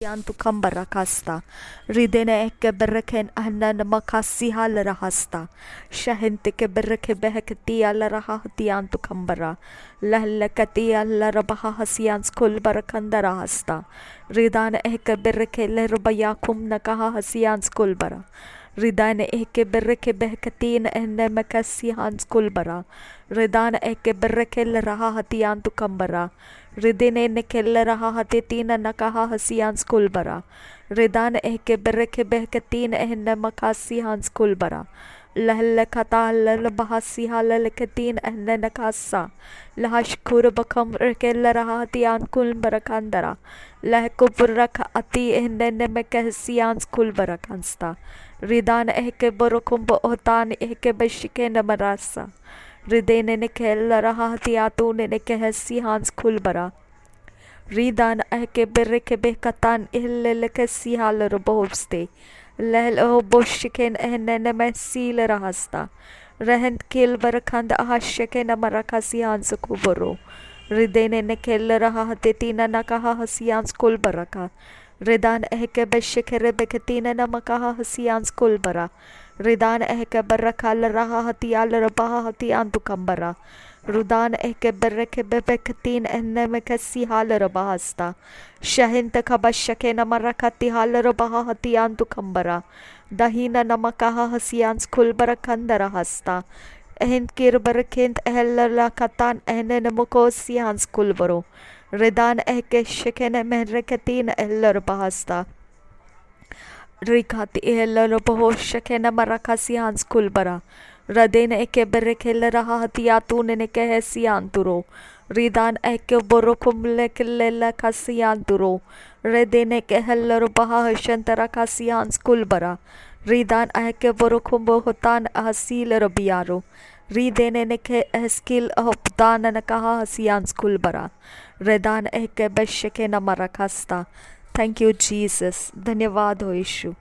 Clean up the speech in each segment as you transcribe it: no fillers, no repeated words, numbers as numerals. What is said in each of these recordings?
Yantu kambara kasta. Ridene eke bereken ahnan makasi hal rahasta. Shahente ke bereke behekati al rahati antu kambara. Lahlekati al rabaha hasian skul barakandara hasta. Ridan eke bereke lerbayakum nakaha hasian skul bara. Ridan eke bereke behekatin ene makasi hans kulbara. Ridan eke bereke raha hatian tu kambara. Ridine nekelle raha hati tina nakaha hasian kulbara. Ridan eke bereke behekatin ene makasi hans kulbara. Lahle kata bahasi halakatin ene nakasa. Lahashkur bakam rekelle raha hatian kulbara kandara. Lahkuburak ati ene mekasian kulbara kansta. Ridan eke borokumbo otan eke beshike namarasa. Ridene nekel rahati atune nekehesi hans kulbara. Ridan eke bereke bekatan illelekesi hal robovste. Lel o boshiken ene mesil rahasta. Rehent kil barakand ahasheke namarakasi hans kuboro. Ridene nekel rahati tina nakaha hasians kulbaraka. Ridan eke beshikere beketina namakaha hasians kulbara. Ridan eke berakal raha hatial rabaha hatiantu kambara. Rudan eke bereke bebeketin enemekasi hal rabahasta. Shahinta kabashake namarakati hal rabaha hatiantu kambara. Dahina namakaha hasians kulbara kandara hasta. Ehint kir berekint ehella katan ehne namukosi hans kulbaro. Ridan eke shekene mehrekatin eller bahasta. Rikati eller baho shekene marakasi hans kulbara. Raden eke berekele raha hatiatun neke hesianturo. Ridan eke borokum lekelela kasianturo. Reden eke heller baha shantara kasihans kulbara. Ridan eke borokum bohotan asil rabiaro. Ridene neke eskil hopdana nakaha hasians kulbara. Redan eke besheke namarakasta. Thank you, Jesus. धन्यवाद हो यीशु.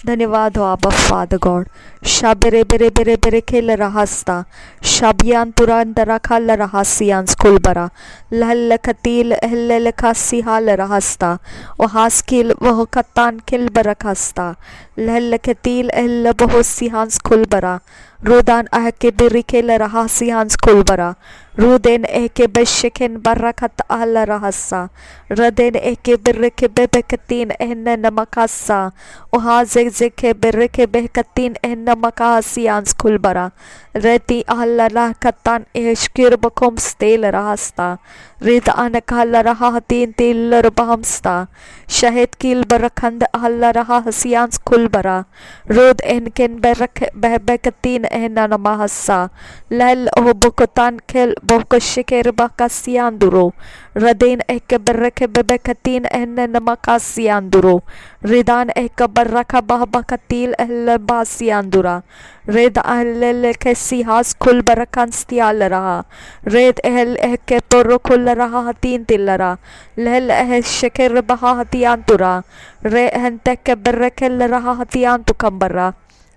धन्यवाद हो आबा father God. शाबेरे बेरे बेरे बेरे खेल रहस्ता. शाबियान तुरंत रखल रहसियान स्कूल बरा. लहल खतील हल्ल खासी हाल रहस्ता. ओ हास्किल वह कतान खिल बरखस्ता. लहल खतील हल्ल बहुसी हान स्कूल बरा. रोदान आहके बिरी खेल रहसियान स्कूल बरा. Ruden eke besheken barakat ala rahasa. Raden eke bereke bebekatin ehna namakasa. Oha zeke bereke bekatin ehna makasian skulbara. Reti ala rahkatan eshkir bakom stel rahasta. Rid anakala rahatin til bahamsta. Shahid kil barakhand ala rahasian skulbara. Rod enken bekatin ehna namahasa. Lal obukotan kel Bokashikir bakasianduro. Radin eke bereke bebekatin enne namakasianduro. Ridan eke baraka bahbakatil ehle basiandura. Red ahlele kesi has kul barakan stial raha. Red ehl eke porokul raha hatin tillara. Lel eh shekir baha hatiantura. Re henteke berekel raha hatiantu kambara.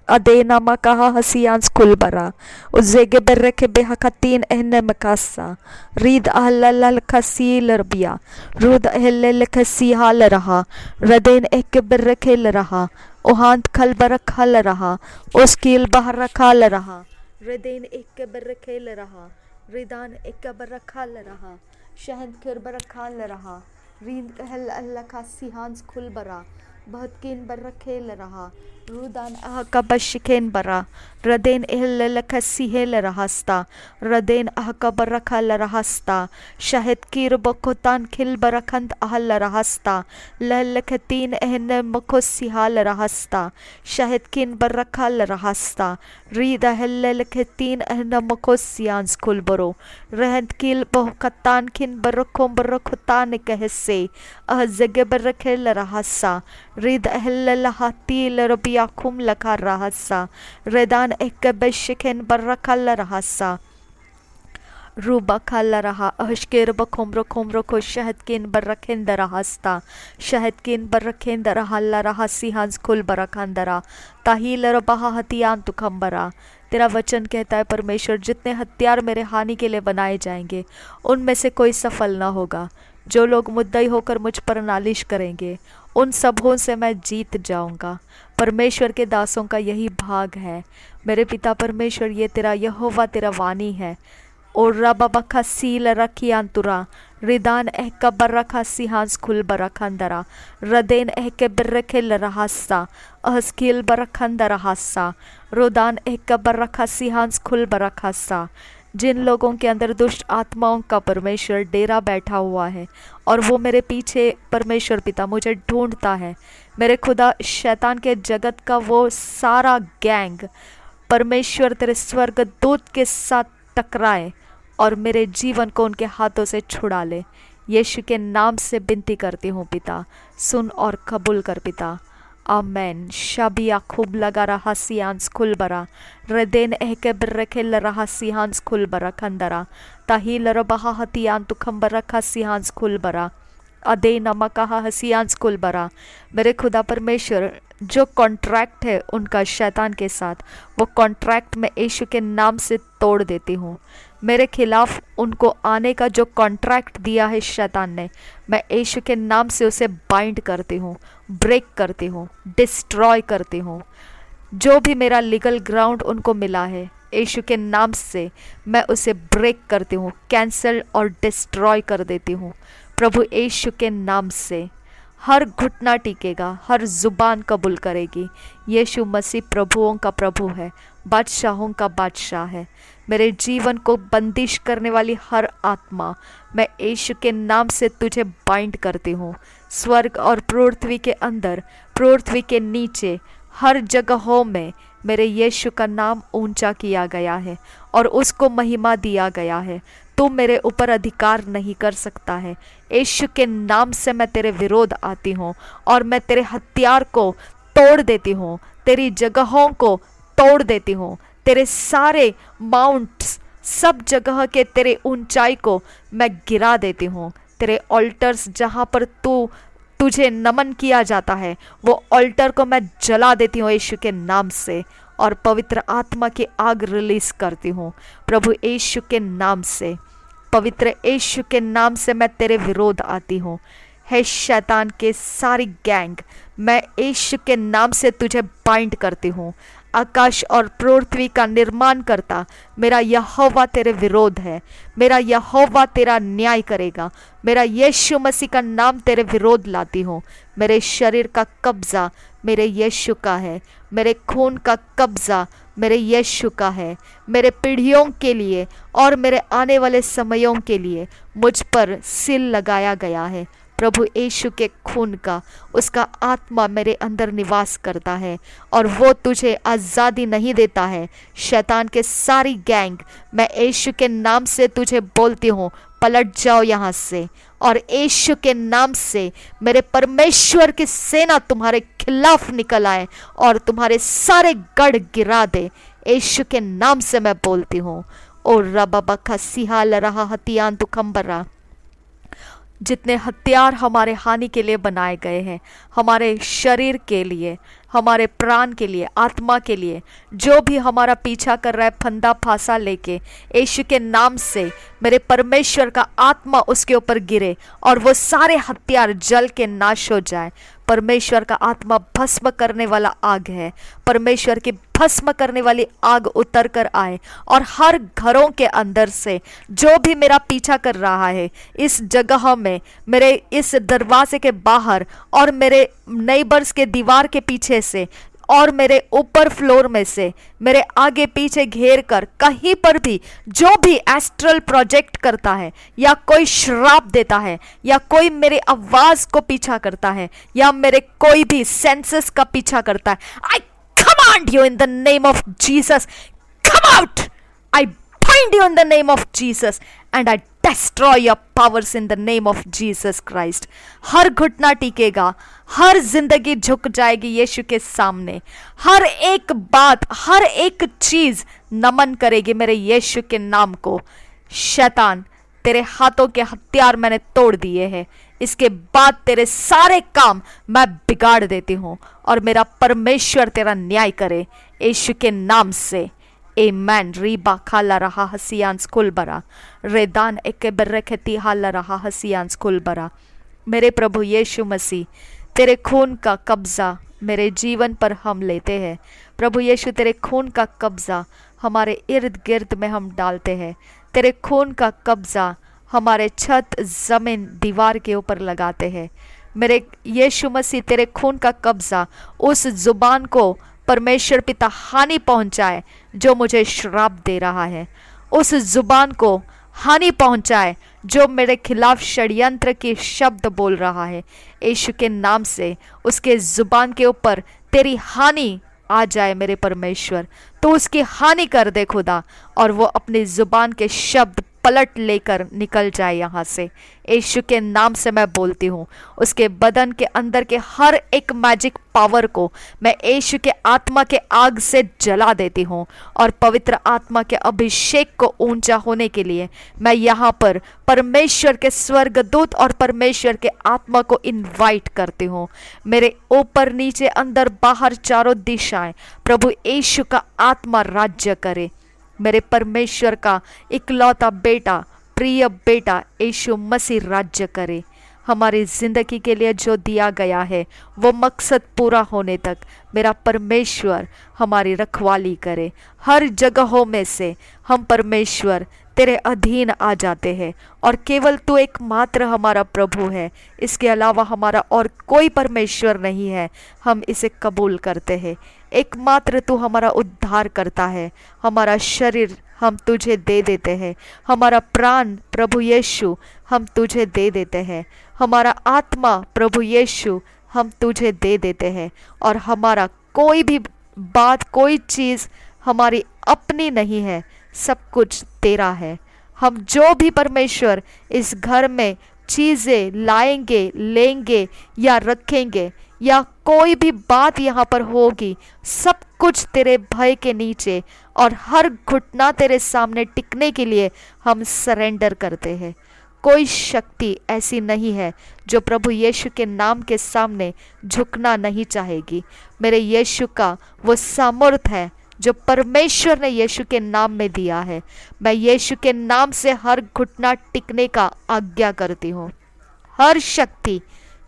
Adena makaha hasians kulbara. Uzege bereke behakatin enne makasa. Rid ahlal kasi larbia. Rud ahlal kasi hal raha. Raden ek bereke raha. Ohant khal barak hal raha. Oskil bahar khal raha. Raden ek bereke raha. Ridan ek barak hal raha. Shahid kir barak hal raha. Rid ahl Allah kasi hans kulbara. Bahutkin bereke raha. Rudan ahaka bashiken bara. Raden ehlela kasi hela rahasta. Raden ahaka barakala rahasta. Shahid kir bakotan kil barakant ahla rahasta. Lalakatin ehne makosi hal rahasta. Shahid kin barakala rahasta. Rida helakatin ehna makosian skulbaro. Rahant kil bahokatan kin barakom barakotan kahese. Ah zege barakela rahasa. Rida hella hatil rabi yakum laka rahasa. Redan eke beshiken barakalla rahasa. Ruba kalla raha. Ashkir bakumro kumro ko shahidkin barakenda rahasta. Shahidkin barakenda rahalla rahasi hans kul barakandara. Tahil रबाहा हथियान तुखम्बरा। तेरा वचन कहता है परमेश्वर, जितने हथियार मेरे हानि के लिए बनाए जाएंगे उनमें से कोई सफल ना होगा। जो लोग मुद्दई होकर मुझ पर नालिश करेंगे उन सबों से मैं जीत जाऊंगा। परमेश्वर के दासों का यही भाग है। मेरे पिता परमेश्वर, ये तेरा यहोवा तेरा वाणी है। और रबा सील रखी अंतुरा रिदान एह कबर रखा सिहांस खुल बरखंदरा रदेन एह के बरखेल रहसा अहस्किल बरखंदरा हासा रोदान एह कबर रखा सिहांस खुल बरखसा। जिन लोगों के अंदर दुष्ट आत्माओं का परमेश्वर डेरा बैठा हुआ है और वो मेरे पीछे परमेश्वर पिता मुझे ढूंढता है, मेरे खुदा शैतान के जगत का वो सारा गैंग परमेश्वर तेरे स्वर्ग दूत के साथ टकराए और मेरे जीवन को उनके हाथों से छुड़ा ले। यीशु के नाम से विनती करती हूँ पिता, सुन और कबूल कर पिता। आमेन। शाबिया खूब लगा रहा सियांस खुल बरा रदेन एह के बरखेल रहा सियांस खुल बरा खंदरा ताही लर बहा हतियान तुखम रखा सियांस खुल बरा अदे नमका हसियांस कुल बरा। मेरे खुदा परमेश्वर, जो कॉन्ट्रैक्ट है उनका शैतान के साथ, वो कॉन्ट्रैक्ट मैं यीशु के नाम से तोड़ देती हूँ। मेरे खिलाफ उनको आने का जो कॉन्ट्रैक्ट दिया है शैतान ने, मैं यीशु के नाम से उसे बाइंड करती हूँ, ब्रेक करती हूँ, डिस्ट्रॉय करती हूँ। जो भी मेरा लीगल ग्राउंड उनको मिला है, यीशु के नाम से मैं उसे ब्रेक करती हूँ, कैंसल और डिस्ट्रॉय कर देती हूँ। प्रभु यीशु के नाम से हर घुटना टिकेगा, हर जुबान कबूल करेगी यीशु मसीह प्रभुओं का प्रभु है, बादशाहों का बादशाह है। मेरे जीवन को बंदिश करने वाली हर आत्मा, मैं यीशु के नाम से तुझे बाइंड करती हूँ। स्वर्ग और पृथ्वी के अंदर, पृथ्वी के नीचे, हर जगहों में मेरे यीशु का नाम ऊंचा किया गया है और उसको महिमा दिया गया है। तू मेरे ऊपर अधिकार नहीं कर सकता है। यीशु के नाम से मैं तेरे विरोध आती हूँ और मैं तेरे हथियार को तोड़ देती हूँ, तेरी जगहों को तोड़ देती हूँ, तेरे सारे माउंट्स, सब जगह के तेरे ऊंचाई को मैं गिरा देती हूँ। तेरे ऑल्टर्स जहाँ पर तुझे नमन किया जाता है, वो ऑल्टर को मैं जला देती हूँ यीशु के नाम से और पवित्र आत्मा की आग रिलीज करती हूँ प्रभु यीशु के नाम से। पवित्र यीशु के नाम से मैं तेरे विरोध आती हूँ। है शैतान के सारी गैंग, मैं यीशु के नाम से तुझे बाइंड करती हूँ। आकाश और पृथ्वी का निर्माण करता मेरा यहोवा तेरे विरोध है। मेरा यहोवा तेरा न्याय करेगा। मेरा यीशु मसीह का नाम तेरे विरोध लाती हूँ। मेरे शरीर का कब्जा मेरे यीशु का है। मेरे खून का कब्जा मेरे यीशु का है। मेरे पीढ़ियों के लिए और मेरे आने वाले समयों के लिए मुझ पर सील लगाया गया है प्रभु यीशु के खून का। उसका आत्मा मेरे अंदर निवास करता है और वो तुझे आज़ादी नहीं देता है। शैतान के सारी गैंग, मैं यीशु के नाम से तुझे बोलती हूँ, पलट जाओ यहाँ से और यीशु के नाम से मेरे परमेश्वर की सेना तुम्हारे खिलाफ निकल आए और तुम्हारे सारे गढ़ गिरा दे। यीशु के नाम से मैं बोलती हूँ। और रबा खसिहाल रहा हतियान तुखम्बरा। जितने हथियार हमारे हानि के लिए बनाए गए हैं, हमारे शरीर के लिए, हमारे प्राण के लिए, आत्मा के लिए, जो भी हमारा पीछा कर रहा है फंदा फांसा लेके, यीशु के नाम से मेरे परमेश्वर का आत्मा उसके ऊपर गिरे और वो सारे हथियार जल के नाश हो जाए। परमेश्वर का आत्मा भस्म करने वाला आग है। परमेश्वर की भस्म करने वाली आग उतर कर आए और हर घरों के अंदर से जो भी मेरा पीछा कर रहा है, इस जगह में, मेरे इस दरवाजे के बाहर और मेरे नेबर्स के दीवार के पीछे से और मेरे ऊपर फ्लोर में से, मेरे आगे पीछे घेर कर कहीं पर भी जो भी एस्ट्रल प्रोजेक्ट करता है या कोई श्राप देता है या कोई मेरे आवाज को पीछा करता है या मेरे कोई भी सेंसेस का पीछा करता है, आई command you in the name of Jesus, come out! I bind you in the name of Jesus and I destroy your powers in the name of Jesus Christ. हर घुटना टिकेगा, हर जिंदगी झुक जाएगी यीशु के सामने, हर एक बात, हर एक चीज नमन करेगी मेरे यीशु के नाम को। शैतान, तेरे हाथों के हथियार मैंने तोड़ दिए हैं। इसके बाद तेरे सारे काम मैं बिगाड़ देती हूँ और मेरा परमेश्वर तेरा न्याय करे यीशु के नाम से। Amen. Riba khala raha hasians kulbara. रेदान एके बर्रखती हाला रहा हसियांस कुलबरा। मेरे प्रभु यीशु मसीह, तेरे खून का कब्जा मेरे जीवन पर हम लेते हैं। प्रभु यीशु, तेरे खून का कब्जा हमारे इर्द गिर्द में हम डालते हैं। तेरे खून का कब्जा हमारे छत, जमीन, दीवार के ऊपर लगाते हैं। मेरे यीशु मसीह, तेरे खून का कब्जा उस जुबान को परमेश्वर पिता हानि पहुंचाए जो मुझे श्राप दे रहा है। उस जुबान को हानि पहुंचाए जो मेरे खिलाफ षड्यंत्र के शब्द बोल रहा है। यीशु के नाम से उसके जुबान के ऊपर तेरी हानि आ जाए मेरे परमेश्वर। तो उसकी हानि कर दे खुदा, और वो अपनी जुबान के शब्द पलट लेकर निकल जाए यहाँ से। यीशु के नाम से मैं बोलती हूँ, उसके बदन के अंदर के हर एक मैजिक पावर को मैं यीशु के आत्मा के आग से जला देती हूँ, और पवित्र आत्मा के अभिषेक को ऊंचा होने के लिए मैं यहाँ पर परमेश्वर के स्वर्गदूत और परमेश्वर के आत्मा को इनवाइट करती हूँ। मेरे ऊपर, नीचे, अंदर, बाहर, चारों दिशाएं प्रभु यीशु का आत्मा राज्य करे। मेरे परमेश्वर का इकलौता बेटा, प्रिय बेटा यीशु मसीह राज्य करे। हमारी जिंदगी के लिए जो दिया गया है वो मकसद पूरा होने तक मेरा परमेश्वर हमारी रखवाली करे। हर जगहों में से हम परमेश्वर तेरे अधीन आ जाते हैं, और केवल तू एकमात्र हमारा प्रभु है। इसके अलावा हमारा और कोई परमेश्वर नहीं है। हम इसे कबूल करते हैं। एकमात्र तू हमारा उद्धार करता है। हमारा शरीर हम तुझे दे देते हैं। हमारा प्राण प्रभु यीशु हम तुझे दे देते हैं। हमारा आत्मा प्रभु यीशु हम तुझे दे देते हैं। और हमारा कोई भी बात, कोई चीज़ हमारी अपनी नहीं है, सब कुछ तेरा है। हम जो भी परमेश्वर इस घर में चीज़ें लाएंगे, लेंगे या रखेंगे, या कोई भी बात यहाँ पर होगी, सब कुछ तेरे भय के नीचे और हर घुटना तेरे सामने टिकने के लिए हम सरेंडर करते हैं। कोई शक्ति ऐसी नहीं है जो प्रभु यीशु के नाम के सामने झुकना नहीं चाहेगी। मेरे यीशु का वो सामर्थ है जो परमेश्वर ने यीशु के नाम में दिया है। मैं यीशु के नाम से हर घुटना टिकने का आज्ञा करती हूँ। हर शक्ति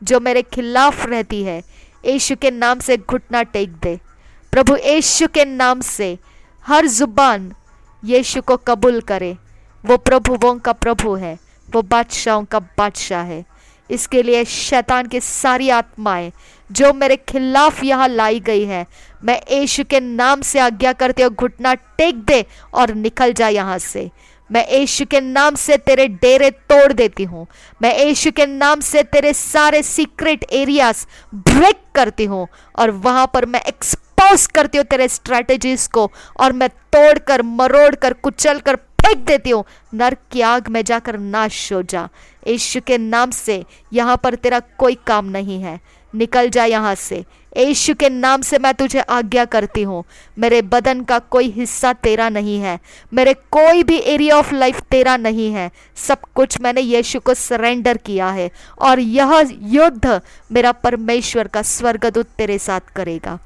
जो मेरे खिलाफ रहती है, यीशु के नाम से घुटना टेक दे। प्रभु यीशु के नाम से हर जुबान यीशु को कबूल करे। वो प्रभुओं का प्रभु है, वो बादशाहों का बादशाह है। इसके लिए शैतान की सारी आत्माएं जो मेरे खिलाफ यहाँ लाई गई है, मैं यीशु के नाम से आज्ञा करते हो घुटना टेक दे और निकल जा यहाँ से। मैं यीशु के नाम से तेरे डेरे तोड़ देती हूँ। मैं यीशु के नाम से तेरे सारे सीक्रेट एरियाज ब्रेक करती हूँ, और वहाँ पर मैं एक्सपोज करती हूँ तेरे स्ट्रैटेजीज को, और मैं तोड़ कर, मरोड़ कर, कुचल कर फेंक देती हूँ। नरक की आग में जाकर नाश हो जा। यीशु के नाम से यहाँ पर तेरा कोई काम नहीं है, निकल जा यहाँ से। यीशु के नाम से मैं तुझे आज्ञा करती हूँ, मेरे बदन का कोई हिस्सा तेरा नहीं है, मेरे कोई भी एरिया ऑफ लाइफ तेरा नहीं है। सब कुछ मैंने यीशु को सरेंडर किया है, और यह युद्ध मेरा परमेश्वर का स्वर्गदूत तेरे साथ करेगा।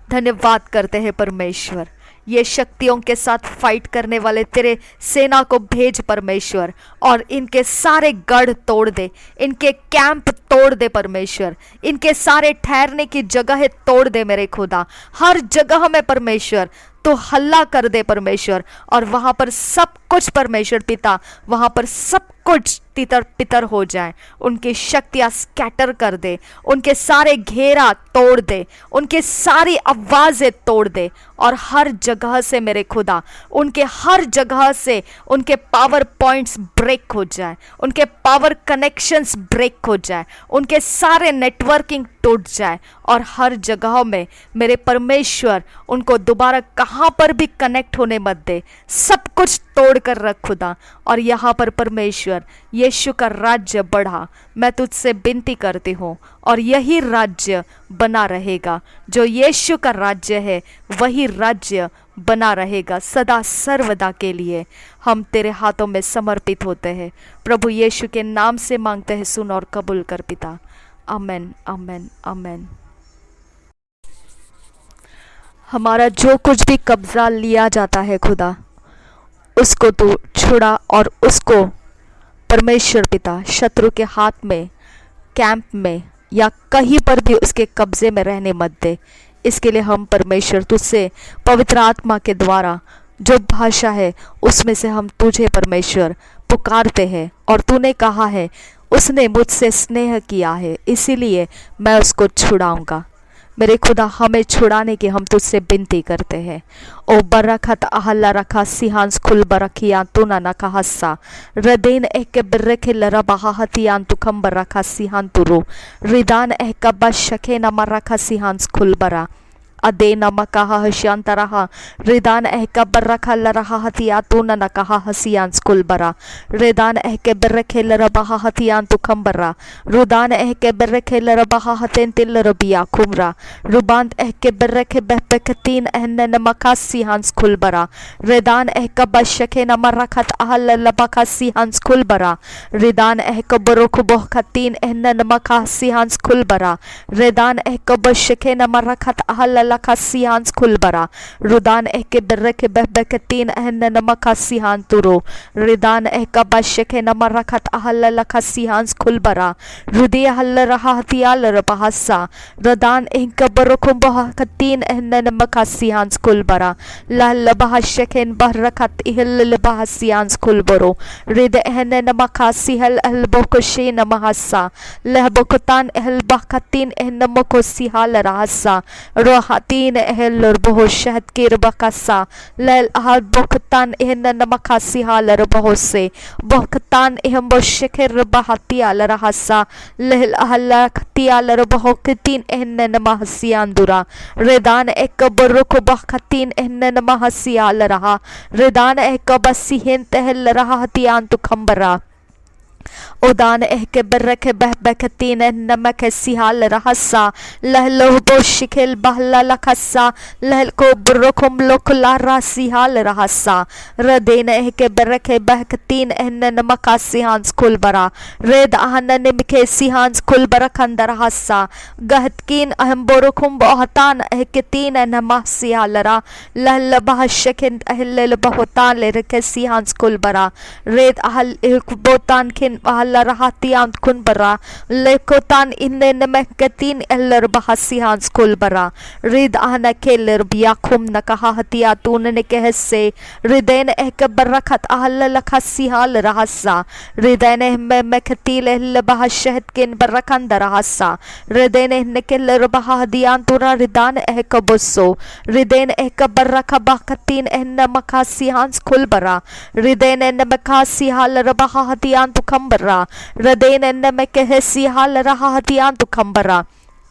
धन्यवाद करते हैं परमेश्वर। ये शक्तियों के साथ फाइट करने वाले तेरे सेना को भेज परमेश्वर, और इनके सारे गढ़ तोड़ दे, इनके कैंप तोड़ दे परमेश्वर, इनके सारे ठहरने की जगह तोड़ दे मेरे खुदा। हर जगह में परमेश्वर तो हल्ला कर दे परमेश्वर, और वहाँ पर सब कुछ परमेश्वर पिता, वहाँ पर सब कुछ तितर पितर हो जाए। उनकी शक्तियाँ स्कैटर कर दे, उनके सारे घेरा तोड़ दे, उनके सारी आवाज़ें तोड़ दे, और हर जगह से मेरे खुदा, उनके हर जगह से उनके पावर पॉइंट्स ब्रेक हो जाए, उनके पावर कनेक्शंस ब्रेक हो जाए, उनके सारे नेटवर्किंग टूट जाए, और हर जगह में मेरे परमेश्वर उनको दोबारा कहाँ पर भी कनेक्ट होने मत दे। सब कुछ तोड़ कर रख खुदा, और यहाँ पर परमेश्वर यीशु का राज्य बढ़ा। मैं तुझसे विनती करती हूँ, और यही राज्य बना रहेगा। जो यीशु का राज्य है वही राज्य बना रहेगा सदा सर्वदा के लिए। हम तेरे हाथों में समर्पित होते हैं। प्रभु यीशु के नाम से मांगते हैं, सुन और कबूल कर पिता। आमेन, आमेन, आमेन। हमारा जो कुछ भी कब्जा लिया जाता है खुदा, उसको तू छुड़ा, और उसको परमेश्वर पिता शत्रु के हाथ में, कैंप में या कहीं पर भी उसके कब्जे में रहने मत दे। इसके लिए हम परमेश्वर तुझसे पवित्र आत्मा के द्वारा जो भाषा है उसमें से हम तुझे परमेश्वर पुकारते हैं। और तूने कहा है उसने मुझसे स्नेह किया है इसीलिए मैं उसको छुड़ाऊंगा। मेरे खुदा, हमें छुड़ाने की हम तुझसे विनती करते हैं। ओ बरखत अहला रखा सिहांस खुल बरखिया तू ना कहासा रदेन एक बिरखे लरा बहाहतियान तु खम बरखा सिहान तुरो रिदान एक बशके न मरखा सिहांस खुल बरा अदे नमकहा हशांतरहा रिदान ehka baraka laraha hatiatuna nakaha hasian skulbara रिदान ehke berke larabaha hatian tukambara रुदान ehke berke larabaha haten tilrabia kumra रुबांत ehke berke behpekatin ehne namakasi hans kulbara रिदान ehka bashke namarakat ahal labakasi hans kulbara रिदान ehka borok bohkatin ehne namakasi hans kulbara रिदान ehka bashke namarakat ahal lakasians kulbara रुदान ehke berke behbekatin ehne namakasihan turo रिदान ehka bashke namarakat ahal lakasians kulbara रुदी हल रहा हथियाल रबहसा रदान ehka borokum bohkatin ehne namakasians kulbara लहल bahashken bahrakat ihil bahasians kulboro rhythm ehne namakasi hal albokoshe namahasa lehbokotan ehel bahkatin ehne mokosi hal rahasa rohatin ehel bohoshad kirbakasa lel ahal boktan ehne namakasi hal bohose boktan ehem boshker bahati al rahasa lel ahal khati al bohokitin ehne namahasi andura redan ek borok bahkatin ehne namahasi al raha redan ek basihen tehel raha hatian tu khambara उदान ehke berke behbekatin नमक सिहाल रहसा लहलो बोशिखिल बहला लखसा लहल को ब्रोखम लोकला रासिहाल रहसा रदेन ehke berke behkatin नमक सिहांस कुलबरा रेद आहन निमके सिहांस कुलबरा खंदर हसा गहतकीन अहम बोरोखम बहतान ehke तीन नमः सिहालरा लहल बहशकिन अहल बहतान लेरके सिहांस कुलबरा रेद अहल बोतान खिन ahal rahatian kunbara lekotan inne nemekatin eller bahasians kulbara rid ahna keller biakum nakaha hatiatun ne kehse riden ek barakat ahal lakhasi hal rahasa riden mekatil el bahashat kin barakan darahasa riden ne keller bahadian tura ridan ek bosso riden ek baraka bakatin en makasi hans kulbara riden en makasi hal rabahatian tu खम्बरा रदेन नमक सिहाल रहा हतियान तु खम्बरा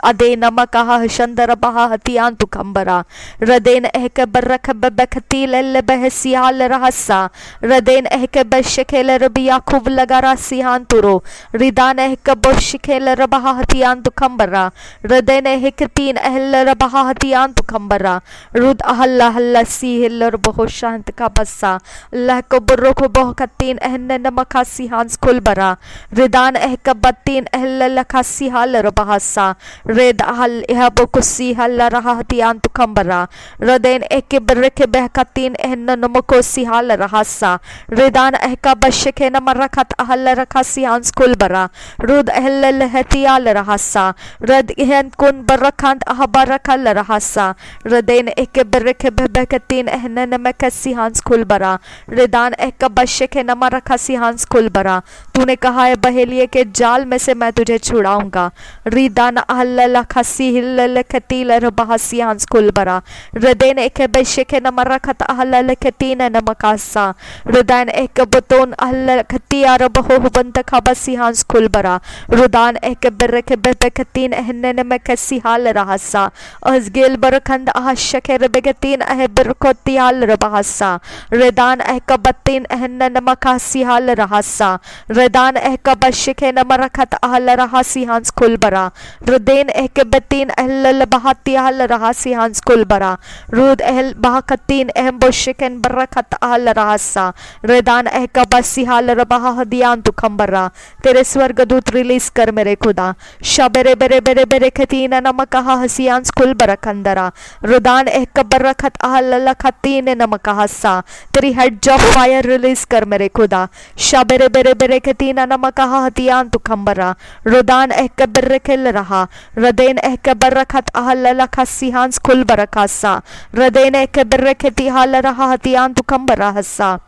अदे नमकहा हशंदर बहा हतियान तु खम्बरा रदेन ehke बरख बखती लल बहसियाल रहसा रदेन ehke बशखेल Rabia खूब लगारा Sheehan तुरो रिदान ehke बोशिखेल रबहा हतियान तु खम्बरा रदेन ehke तीन अहल रबहा हतियान तु खम्बरा रुद अहल्ला हल्ला सिहिल रबहो शांत का बस्सा अल्लाह को बुर्रो को बोहकतीन ehne नमका सिहान स्कुलबरा रिदान ehke बत्तीन अहल लखा सिहाल रबहसा रेद हल यह बोकुसी हल रहा हतियान तु खम्बरा रदेन एके बरके बहकतीन ehne नमको सिहाल रहसा रिदान ehka बशके नमरखत अहल रखा सिहान स्कुलबरा रुद अहल लहतियाल रहसा रद इहन कुन बरखंत अहबरखल रहसा रदेन एके बरके बहकतीन ehne नमक सिहान स्कुलबरा रिदान ehka बशके नमरखा सिहान स्कुलबरा तूने कहा है बहेलिए के जाल में से मैं तुझे छुड़ाऊंगा रिदान अहल लखसी लखतील रबहसियान स्कुलबरा रदेन एक बशके नमरखत अहल लखतीन नमकासा रुदान एक बतोन अहल खतिया रबहो बंत खबसियान स्कुलबरा रुदान एक बरके बहकतीन ehne नमक सिहाल रहसा अजगेल बरखंद अहशके रबगतीन अह बरकोतियाल रबहसा रेदान एक बत्तीन ehne नमका सिहाल रहसा रेदान एक बशके नमरखत अहल रहसियान स्कुलबरा रुदेन रदेन एक बेतीन अहल बहाती अहल रहासी हांस कुल बरा रूद अहल बहाकतीन अहम बोशिकन बरकत अहल रहासा रेदान एक बसी हाल रबहा हदियान तु खंबरा। तेरे स्वर्गदूत रिलीज कर मेरे खुदा। शबेरे बेरे बेरे बेरे खतीन नमकहा हसियान कुल बरकंदरा रुदान एक बरकत अहल लखतीन नमकहा सा। तेरी हेड ऑफ फायर रिलीज कर मेरे खुदा। शबेरे बेरे बेरे खतीन नमकहा हतियान तु खंबरा रुदान एक बर्रे खेल रहा रदेन एक बरकत अहल लखसियान कुल बरकासा रदेन एक बर्रे खेती हाल रहा हतियान तु खंबरा हसा।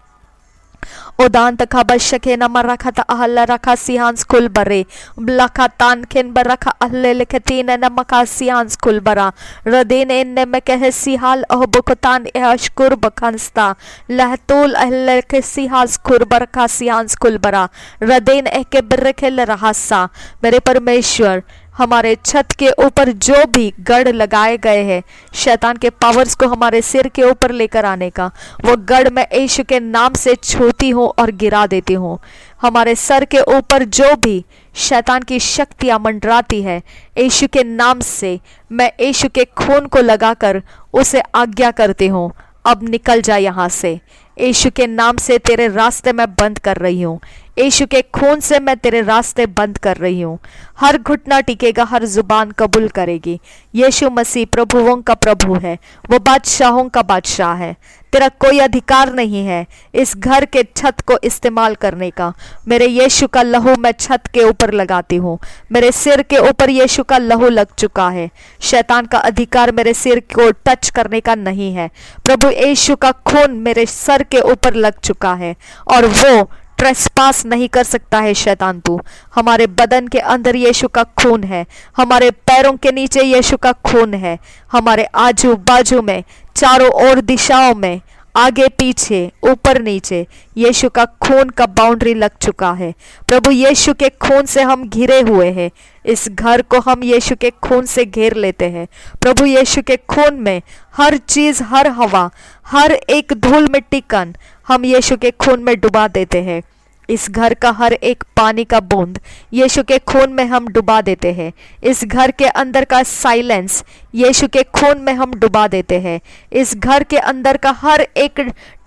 ओदान तका बशके न मरखत अहल रखा सिहांस कुल बरे लखा तान खेन बरखा अहले लिखतीन न मका सिहांस कुल बरा रदेन इन में कह सिहाल अह बुकतान अशकुर बखंस्ता लहतुल अहले के सिहांस कुर बरखा सिहांस कुल बरा रदेन एक बरखेल रहासा। मेरे परमेश्वर, हमारे छत के ऊपर जो भी गढ़ लगाए गए हैं शैतान के पावर्स को हमारे सिर के ऊपर लेकर आने का, वो गढ़ मैं यीशु के नाम से छूती हूँ और गिरा देती हूँ। हमारे सर के ऊपर जो भी शैतान की शक्तियाँ मंडराती है यीशु के नाम से मैं यीशु के खून को लगाकर उसे आज्ञा करती हूँ, अब निकल जा यहाँ से। यीशु के नाम से तेरे रास्ते मैं बंद कर रही हूँ। यीशु के खून से मैं तेरे रास्ते बंद कर रही हूँ। हर घुटना टिकेगा, हर जुबान कबूल करेगी यीशु मसीह प्रभुओं का प्रभु है, वो बादशाहों का बादशाह है। तेरा कोई अधिकार नहीं है इस घर के छत को इस्तेमाल करने का। मेरे यीशु का लहू मैं छत के ऊपर लगाती हूँ। मेरे सिर के ऊपर यीशु का लहू लग चुका है। शैतान का अधिकार मेरे सिर को टच करने का नहीं है। प्रभु यीशु का खून मेरे सर के ऊपर लग चुका है और वो ट्रेसपास नहीं कर सकता है। शैतान तू, हमारे बदन के अंदर यीशु का खून है, हमारे पैरों के नीचे यीशु का खून है, हमारे आजू बाजू में चारों ओर दिशाओं में आगे पीछे ऊपर नीचे यीशु का खून का बाउंड्री लग चुका है। प्रभु यीशु के खून से हम घिरे हुए हैं। इस घर को हम यीशु के खून से घेर लेते हैं। प्रभु यीशु के खून में हर चीज, हर हवा, हर एक धूल मिट्टी कण हम यीशु के खून में डुबा देते हैं। इस घर का हर एक पानी का बूंद यीशु के खून में हम डुबा देते हैं। इस घर के अंदर का साइलेंस यीशु के खून में हम डुबा देते हैं। इस घर के अंदर का हर एक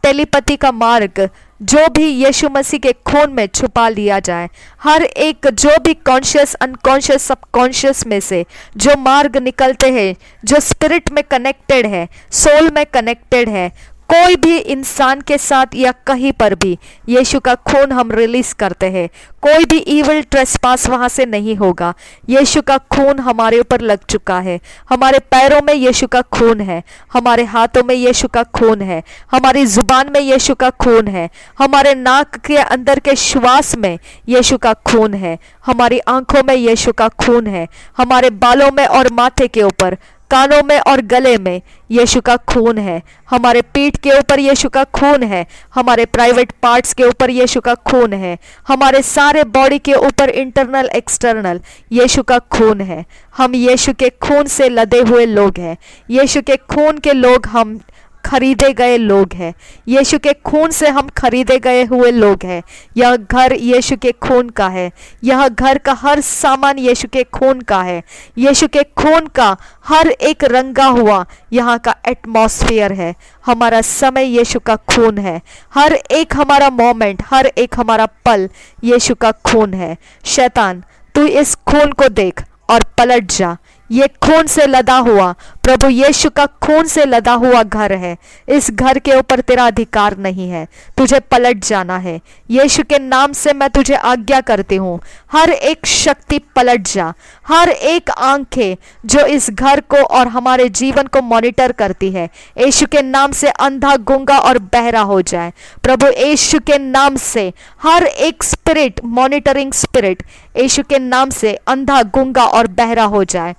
टेलीपैथी का मार्ग जो भी यीशु मसीह के खून में छुपा लिया जाए, हर एक जो भी कॉन्शियस, अनकॉन्शियस, सबकॉन्शियस में से जो मार्ग निकलते हैं, जो स्पिरिट में कनेक्टेड है, सोल में कनेक्टेड है, कोई भी इंसान के साथ या कहीं पर भी यीशु का खून हम रिलीज करते हैं। कोई भी इविल ट्रेसपास वहां से नहीं होगा। यीशु का खून हमारे ऊपर लग चुका है। हमारे पैरों में यीशु का खून है, हमारे हाथों में यीशु का खून है, हमारी जुबान में यीशु का खून है, हमारे नाक के अंदर के श्वास में यीशु का खून है, हमारी आंखों में यीशु का खून है, हमारे बालों में और माथे के ऊपर, कानों में और गले में यीशु का खून है, हमारे पीठ के ऊपर यीशु का खून है, हमारे प्राइवेट पार्ट्स के ऊपर यीशु का खून है, हमारे सारे बॉडी के ऊपर इंटरनल एक्सटर्नल यीशु का खून है। हम यीशु के खून से लदे हुए लोग हैं। यीशु के खून के लोग हम खरीदे गए लोग हैं। यीशु के खून से हम खरीदे गए हुए लोग हैं। यह घर यीशु के खून का है। यह घर का हर सामान यीशु के खून का है। यीशु के खून का हर एक रंगा हुआ यहाँ का एटमॉस्फेयर है। हमारा समय यीशु का खून है। हर एक हमारा मोमेंट, हर एक हमारा पल यीशु का खून है। शैतान, तू इस खून को देख और पलट जा। ये खून से लदा हुआ, प्रभु यीशु का खून से लदा हुआ घर है। इस घर के ऊपर तेरा अधिकार नहीं है। तुझे पलट जाना है। यीशु के नाम से मैं तुझे आज्ञा करती हूँ, हर एक शक्ति पलट जा। हर एक आंखें जो इस घर को और हमारे जीवन को मॉनिटर करती है, यीशु के नाम से अंधा, गूंगा और बहरा हो जाए। प्रभु यीशु के नाम से हर एक स्पिरिट, मॉनिटरिंग स्पिरिट, यीशु के नाम से अंधा, गूंगा और बहरा हो जाए।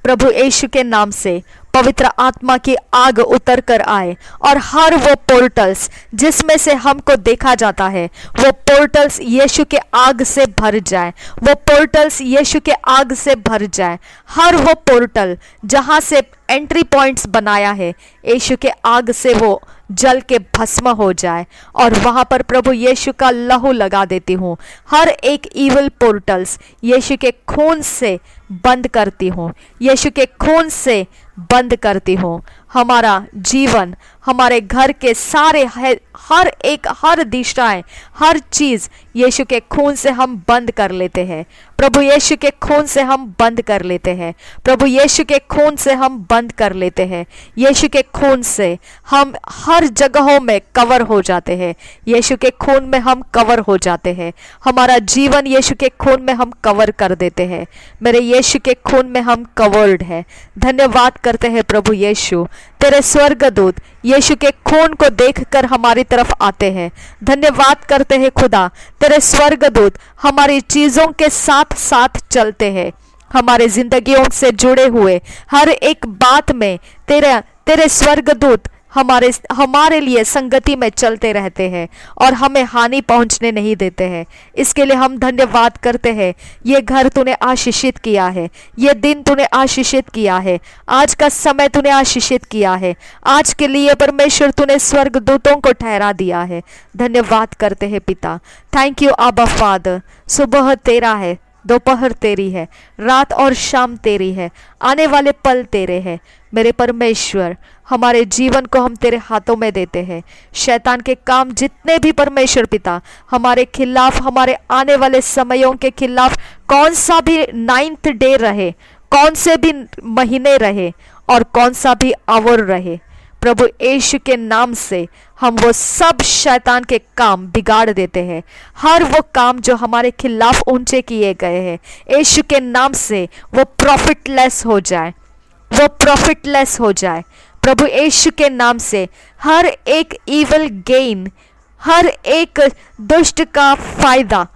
प्रभु यीशु के नाम से पवित्र आत्मा की आग उतर कर आए और हर वो पोर्टल्स जिसमें से हमको देखा जाता है, वो पोर्टल्स यीशु के आग से भर जाए। वो पोर्टल्स यीशु के आग से भर जाए। हर वो पोर्टल जहां से एंट्री पॉइंट्स बनाया है, यीशु के आग से वो जल के भस्म हो जाए और वहां पर प्रभु यीशु का लहू लगा देती हूँ। हर एक इविल पोर्टल्स यीशु के खून से बंद करती हूँ, यीशु के खून से बंद करती हूँ। हमारा जीवन, हमारे घर के सारे हर दिशाएं, हर चीज यीशु के खून से हम बंद कर लेते हैं। प्रभु यीशु के खून से हम बंद कर लेते हैं। प्रभु यीशु के खून से हम बंद कर लेते हैं। यीशु के खून से हम हर जगहों में कवर हो जाते हैं। यीशु के खून में हम कवर हो जाते हैं। हमारा जीवन यीशु के खून में हम कवर कर देते हैं। मेरे यीशु के खून में हम कवर्ड है। धन्यवाद करते हैं प्रभु यीशु, तेरे स्वर्गदूत यीशु के खून को देखकर हमारी तरफ आते हैं। धन्यवाद करते हैं खुदा, तेरे स्वर्गदूत हमारी चीजों के साथ साथ चलते हैं। हमारे जिंदगियों से जुड़े हुए हर एक बात में तेरे स्वर्गदूत हमारे लिए संगति में चलते रहते हैं और हमें हानि पहुंचने नहीं देते हैं। इसके लिए हम धन्यवाद करते हैं। ये घर तूने आशीषित किया है, ये दिन तूने आशीषित किया है, आज का समय तूने आशीषित किया है। आज के लिए परमेश्वर तूने स्वर्गदूतों को ठहरा दिया है। धन्यवाद करते हैं पिता। थैंक यू आबा फादर। सुबह तेरा है, दोपहर तेरी है, रात और शाम तेरी है, आने वाले पल तेरे हैं। मेरे परमेश्वर, हमारे जीवन को हम तेरे हाथों में देते हैं। शैतान के काम जितने भी परमेश्वर पिता हमारे खिलाफ, हमारे आने वाले समयों के खिलाफ, कौन सा भी 9th डे रहे, कौन से भी महीने रहे और कौन सा भी आवर रहे, प्रभु यीशु के नाम से हम वो सब शैतान के काम बिगाड़ देते हैं। हर वो काम जो हमारे खिलाफ ऊंचे किए गए हैं, यीशु के नाम से वो प्रॉफिटलेस हो जाए, वो प्रॉफिटलेस हो जाए। प्रभु यीशु के नाम से हर एक इविल गेन, हर एक दुष्ट का फायदा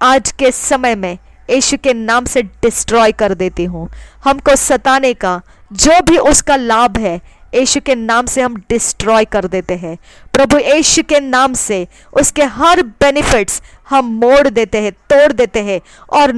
आज के समय में यीशु के नाम से डिस्ट्रॉय कर देती हूँ। हमको सताने का जो भी उसका लाभ है, यीशु के नाम से हम डिस्ट्रॉय कर देते हैं। प्रभु यीशु के नाम से उसके हर बेनिफिट्स हम मोड़ देते हैं, तोड़ देते हैं और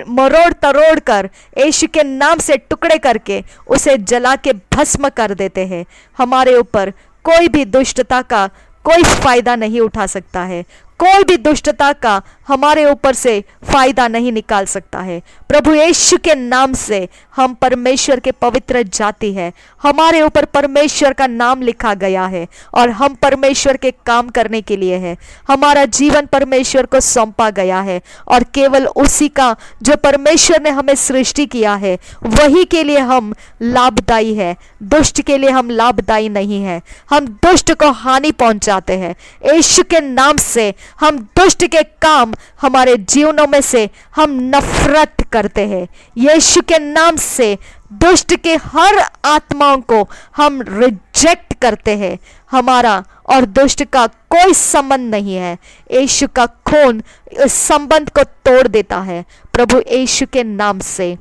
मरोड़ तरोड़ कर यीशु के नाम से टुकड़े करके उसे जला के भस्म कर देते हैं। हमारे ऊपर कोई भी दुष्टता का कोई फायदा नहीं उठा सकता है, कोई भी दुष्टता का हमारे ऊपर से फायदा नहीं निकाल सकता है। प्रभु यीशु के नाम से हम परमेश्वर के पवित्र जाति है, हमारे ऊपर परमेश्वर का नाम लिखा गया है और हम परमेश्वर के काम करने के लिए है। हमारा जीवन परमेश्वर को सौंपा गया है और केवल उसी का जो परमेश्वर ने हमें सृष्टि किया है वही के लिए हम लाभदायी है, दुष्ट के लिए हम लाभदायी नहीं है। हम दुष्ट को हानि पहुंचाते हैं। यीशु के नाम से हम दुष्ट के काम हमारे जीवनों में से हम नफरत करते हैं। यीशु के नाम से दुष्ट के हर आत्माओं को हम रिजेक्ट करते हैं। हमारा और दुष्ट का कोई संबंध नहीं है। यीशु का खून इस संबंध को तोड़ देता है। प्रभु यीशु के नाम से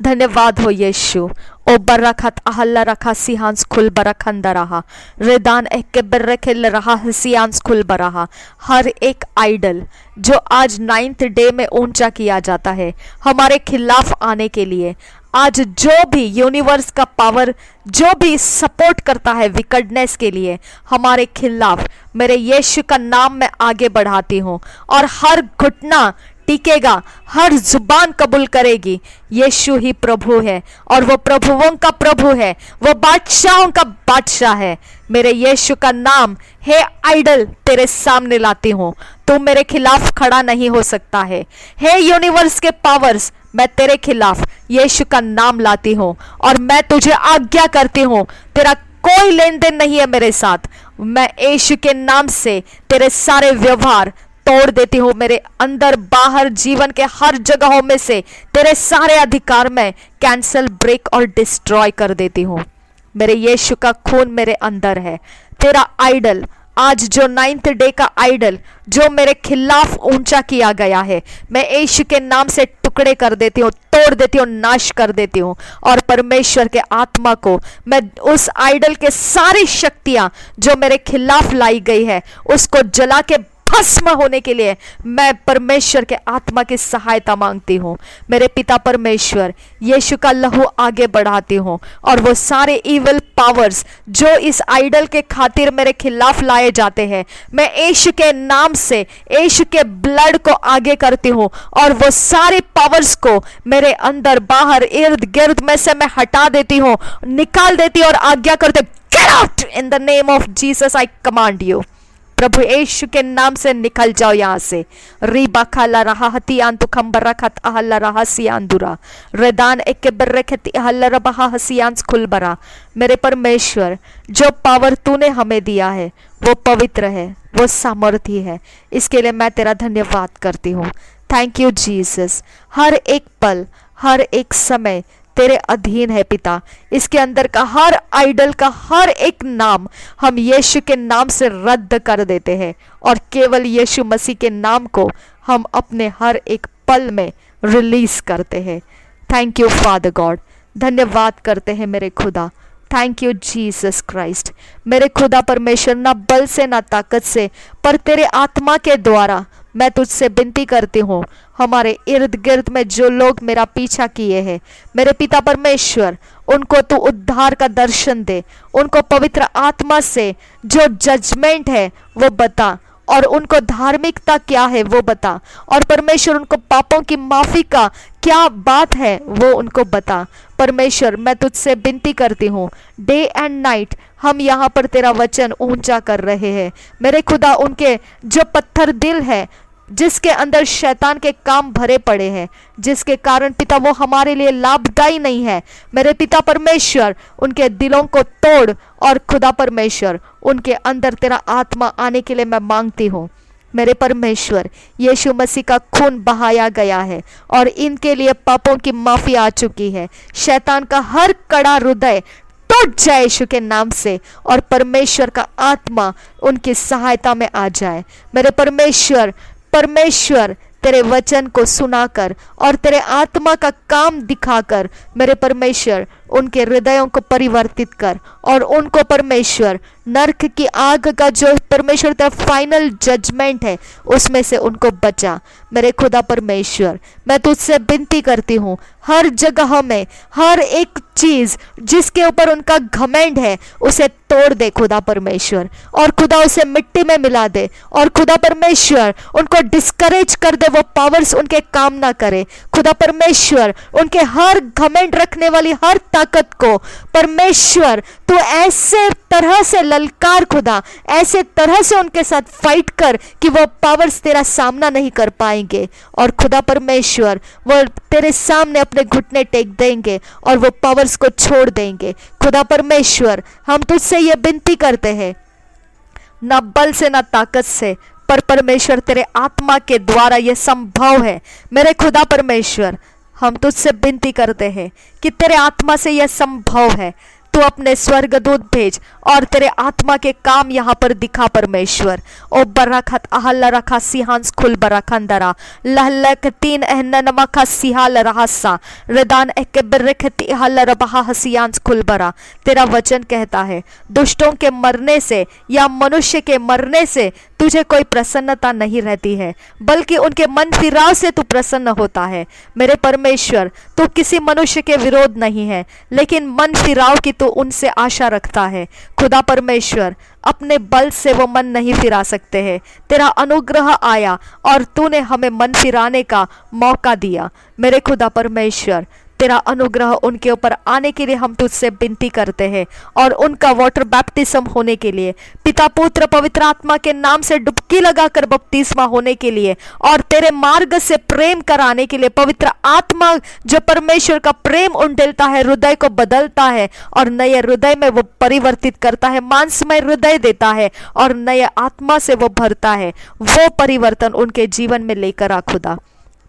धन्यवाद हो यीशु। ओ बरखत अहल्ला रखा सिहांस खुल बरखंदा रहा रेदान एक के बरखेल रहा सियांस खुल बरहा। हर एक आइडल जो आज 9th डे में ऊंचा किया जाता है हमारे खिलाफ आने के लिए, आज जो भी यूनिवर्स का पावर जो भी सपोर्ट करता है विकटनेस के लिए हमारे खिलाफ, मेरे यीशु का नाम मैं आगे बढ़ाती हूँ और हर घुटना टिकेगा, हर जुबान कबूल करेगी यीशु ही प्रभु है और वो प्रभुओं का प्रभु है, वो बादशाहों का बादशाह है। मेरे यीशु का नाम हे आइडल तेरे सामने लाती हूँ, तू मेरे खिलाफ खड़ा नहीं हो सकता है। हे यूनिवर्स के पावर्स, मैं तेरे खिलाफ यीशु का नाम लाती हूँ और मैं तुझे आज्ञा करती हूँ, तेरा कोई लेन देन नहीं है मेरे साथ। मैं यीशु के नाम से तेरे सारे व्यवहार तोड़ देती हूँ। मेरे अंदर बाहर जीवन के हर जगहों में से तेरे सारे अधिकार में कैंसल, ब्रेक और डिस्ट्रॉय कर देती हूँ। मेरे यीशु का खून मेरे अंदर है। तेरा आइडल आज जो 9th डे का आइडल जो मेरे खिलाफ ऊंचा किया गया है, मैं यीशु के नाम से टुकड़े कर देती हूँ, तोड़ देती हूँ, नाश कर देती हूँ और परमेश्वर के आत्मा को मैं उस आइडल के सारी शक्तियां जो मेरे खिलाफ लाई गई है उसको जला के भस्म होने के लिए मैं परमेश्वर के आत्मा की सहायता मांगती हूँ। मेरे पिता परमेश्वर, यीशु का लहू आगे बढ़ाती हूँ और वो सारे इविल पावर्स जो इस आइडल के खातिर मेरे खिलाफ लाए जाते हैं, मैं यीशु के नाम से, यीशु के ब्लड को आगे करती हूँ और वो सारे पावर्स को मेरे अंदर बाहर इर्द गिर्द में से मैं हटा देती हूँ, निकाल देती हूँ और आज्ञा करते, get out in the name of Jesus I command you. प्रभु यीशु के नाम से निकल जाओ यहाँ से। रीबा खाला रहा हती आंतु खंबरा खत अहल्ला रहा सियांदुरा रेदान एक बर्रखती अहल्ला रबहा हसियांस खुलबरा। मेरे परमेश्वर, जो पावर तूने हमें दिया है वो पवित्र है, वो सामर्थी है, इसके लिए मैं तेरा धन्यवाद करती हूँ। Thank you Jesus. हर एक पल, हर एक समय तेरे अधीन है पिता। इसके अंदर का हर आइडल का हर एक नाम हम यीशु के नाम से रद्द कर देते हैं और केवल यीशु मसीह के नाम को हम अपने हर एक पल में रिलीज करते हैं। Thank you father God. धन्यवाद करते हैं मेरे खुदा। Thank you Jesus Christ. मेरे खुदा परमेश्वर, ना बल से ना ताकत से पर तेरे आत्मा के द्वारा मैं तुझसे विनती करती हूँ, हमारे इर्द गिर्द में जो लोग मेरा पीछा किए हैं, मेरे पिता परमेश्वर, उनको तू उद्धार का दर्शन दे, उनको पवित्र आत्मा से जो जजमेंट है वो बता और उनको धार्मिकता क्या है वो बता, और परमेश्वर उनको पापों की माफी का क्या बात है वो उनको बता। परमेश्वर, मैं तुझसे विनती करती हूँ, डे एंड नाइट हम यहाँ पर तेरा वचन ऊंचा कर रहे हैं। मेरे खुदा, उनके जो पत्थर दिल है, जिसके अंदर शैतान के काम भरे पड़े हैं, जिसके कारण पिता वो हमारे लिए लाभदायी नहीं है, मेरे पिता परमेश्वर, उनके दिलों को तोड़ और खुदा परमेश्वर, उनके अंदर तेरा आत्मा आने के लिए मैं मांगती हूँ। मेरे परमेश्वर, यीशु मसीह का खून बहाया गया है और इनके लिए पापों की माफी आ चुकी है। शैतान का हर कड़ा हृदय टूट जाए यीशु के नाम से और परमेश्वर का आत्मा उनकी सहायता में आ जाए। मेरे परमेश्वर, परमेश्वर तेरे वचन को सुनाकर और तेरे आत्मा का काम दिखाकर मेरे परमेश्वर उनके हृदयों को परिवर्तित कर और उनको परमेश्वर नरक की आग का जो परमेश्वर तेरा फाइनल जजमेंट है उसमें से उनको बचा। मेरे खुदा परमेश्वर, मैं तुझसे विनती करती हूँ, हर जगह में हर एक चीज जिसके ऊपर उनका घमंड है उसे तोड़ दे खुदा परमेश्वर, और खुदा उसे मिट्टी में मिला दे, और खुदा परमेश्वर उनको डिस्करेज कर दे, वो पावर्स उनके काम ना करे। खुदा परमेश्वर, उनके हर घमंड रखने वाली हर ताकत को परमेश्वर तू ऐसे तरह से ललकार खुदा, ऐसे तरह से उनके साथ फाइट कर कि वो पावर्स तेरा सामना नहीं कर पाएंगे, और खुदा परमेश्वर वो तेरे सामने अपने घुटने टेक देंगे और वो पावर्स को छोड़ देंगे। खुदा परमेश्वर, हम तुझसे ये विनती करते हैं, ना बल से ना ताकत से पर परमेश्वर तेरे आत्मा के द्वारा ये संभव है। मेरे खुदा परमेश्वर, हम तुझसे विनती करते हैं कि तेरे आत्मा से यह संभव है। तू अपने स्वर्गदूत भेज और तेरे आत्मा के काम यहाँ पर दिखा परमेश्वर। ओ बरखत अहल्ला रखा सिहांस खुल बरखंदरा लहलक तीन एहन नमखा सिहाल रहसा रदान एक बरखती अहल्ला रबहा हसियांस खुल बरा। तेरा वचन कहता है, दुष्टों के मरने से या मनुष्य के मरने से तुझे कोई प्रसन्नता नहीं रहती है, बल्कि उनके मन फिराव से तू प्रसन्न होता है। मेरे परमेश्वर, तू किसी मनुष्य के विरोध नहीं है, लेकिन मन फिराव की तू उनसे आशा रखता है। खुदा परमेश्वर, अपने बल से वो मन नहीं फिरा सकते हैं। तेरा अनुग्रह आया और तूने हमें मन फिराने का मौका दिया। मेरे खुदा परमेश्वर, तेरा अनुग्रह उनके ऊपर आने के लिए हम तुझसे विनती करते हैं, और उनका वाटर बैप्टिज्म होने के लिए, पिता पुत्र पवित्र आत्मा के नाम से डुबकी लगाकर बपतिस्मा होने के लिए, और तेरे मार्ग से प्रेम कराने के लिए, पवित्र आत्मा जो परमेश्वर का प्रेम उंडेलता है, हृदय को बदलता है और नए हृदय में वो परिवर्तित करता है, मांसमय हृदय देता है और नए आत्मा से वो भरता है। वो परिवर्तन उनके जीवन में लेकर आ खुदा।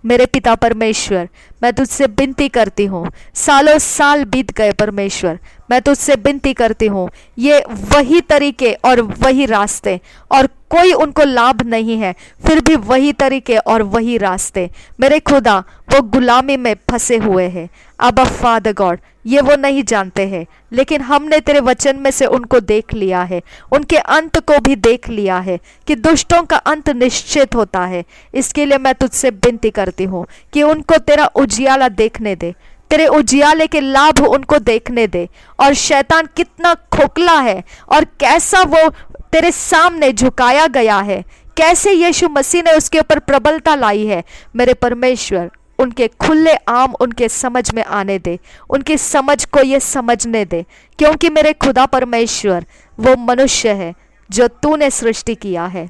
मेरे पिता परमेश्वर, मैं तुझसे विनती करती हूँ, सालों साल बीत गए परमेश्वर, मैं तुझसे विनती करती हूँ, ये वही तरीके और वही रास्ते और कोई उनको लाभ नहीं है, फिर भी वही तरीके और वही रास्ते मेरे खुदा वो गुलामी में फंसे हुए हैं। अबा फादर गॉड, ये वो नहीं जानते हैं, लेकिन हमने तेरे वचन में से उनको देख लिया है, उनके अंत को भी देख लिया है कि दुष्टों का अंत निश्चित होता है। इसके लिए मैं तुझसे विनती करती हूँ कि उनको तेरा उजियाला देखने दे, तेरे उजियाले के लाभ उनको देखने दे, और शैतान कितना खोखला है और कैसा वो तेरे सामने झुकाया गया है, कैसे यीशु मसीह ने उसके ऊपर प्रबलता लाई है। मेरे परमेश्वर, उनके खुले आम उनके समझ में आने दे, उनकी समझ को ये समझने दे, क्योंकि मेरे खुदा परमेश्वर वो मनुष्य है जो तूने सृष्टि किया है।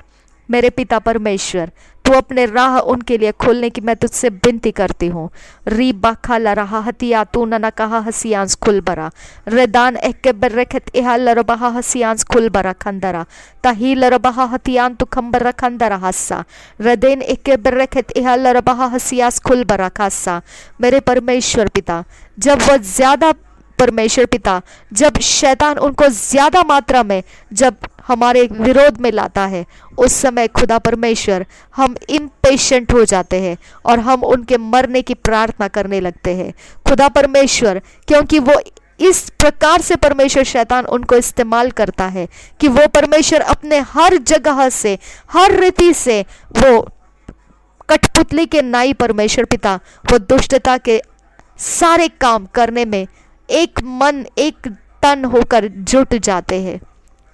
मेरे पिता परमेश्वर, तू अपने राह उनके लिए खोलने की मैं तुझसे विनती करती हूँ। री बाखा लरहा हतिया तू न कहा हसियांस खुल बरा रेदान एक बरखत इहा लरबहा हसियांस खुल बरा खंदरा ताही लरबहा हतियान तू खंबर खंदरा हस्सा रदेन एक बरखत इहा लरबहा हसियास खुल बरा खासा। मेरे परमेश्वर पिता, जब वह ज्यादा परमेश्वर पिता, जब शैतान उनको ज्यादा मात्रा में जब हमारे विरोध में लाता है, उस समय खुदा परमेश्वर हम इम्पेशेंट हो जाते हैं और हम उनके मरने की प्रार्थना करने लगते हैं खुदा परमेश्वर, क्योंकि वो इस प्रकार से परमेश्वर शैतान उनको इस्तेमाल करता है कि वो परमेश्वर अपने हर जगह से, हर रीति से वो कठपुतली के नाई परमेश्वर पिता, वो दुष्टता के सारे काम करने में एक मन एक तन होकर जुट जाते हैं।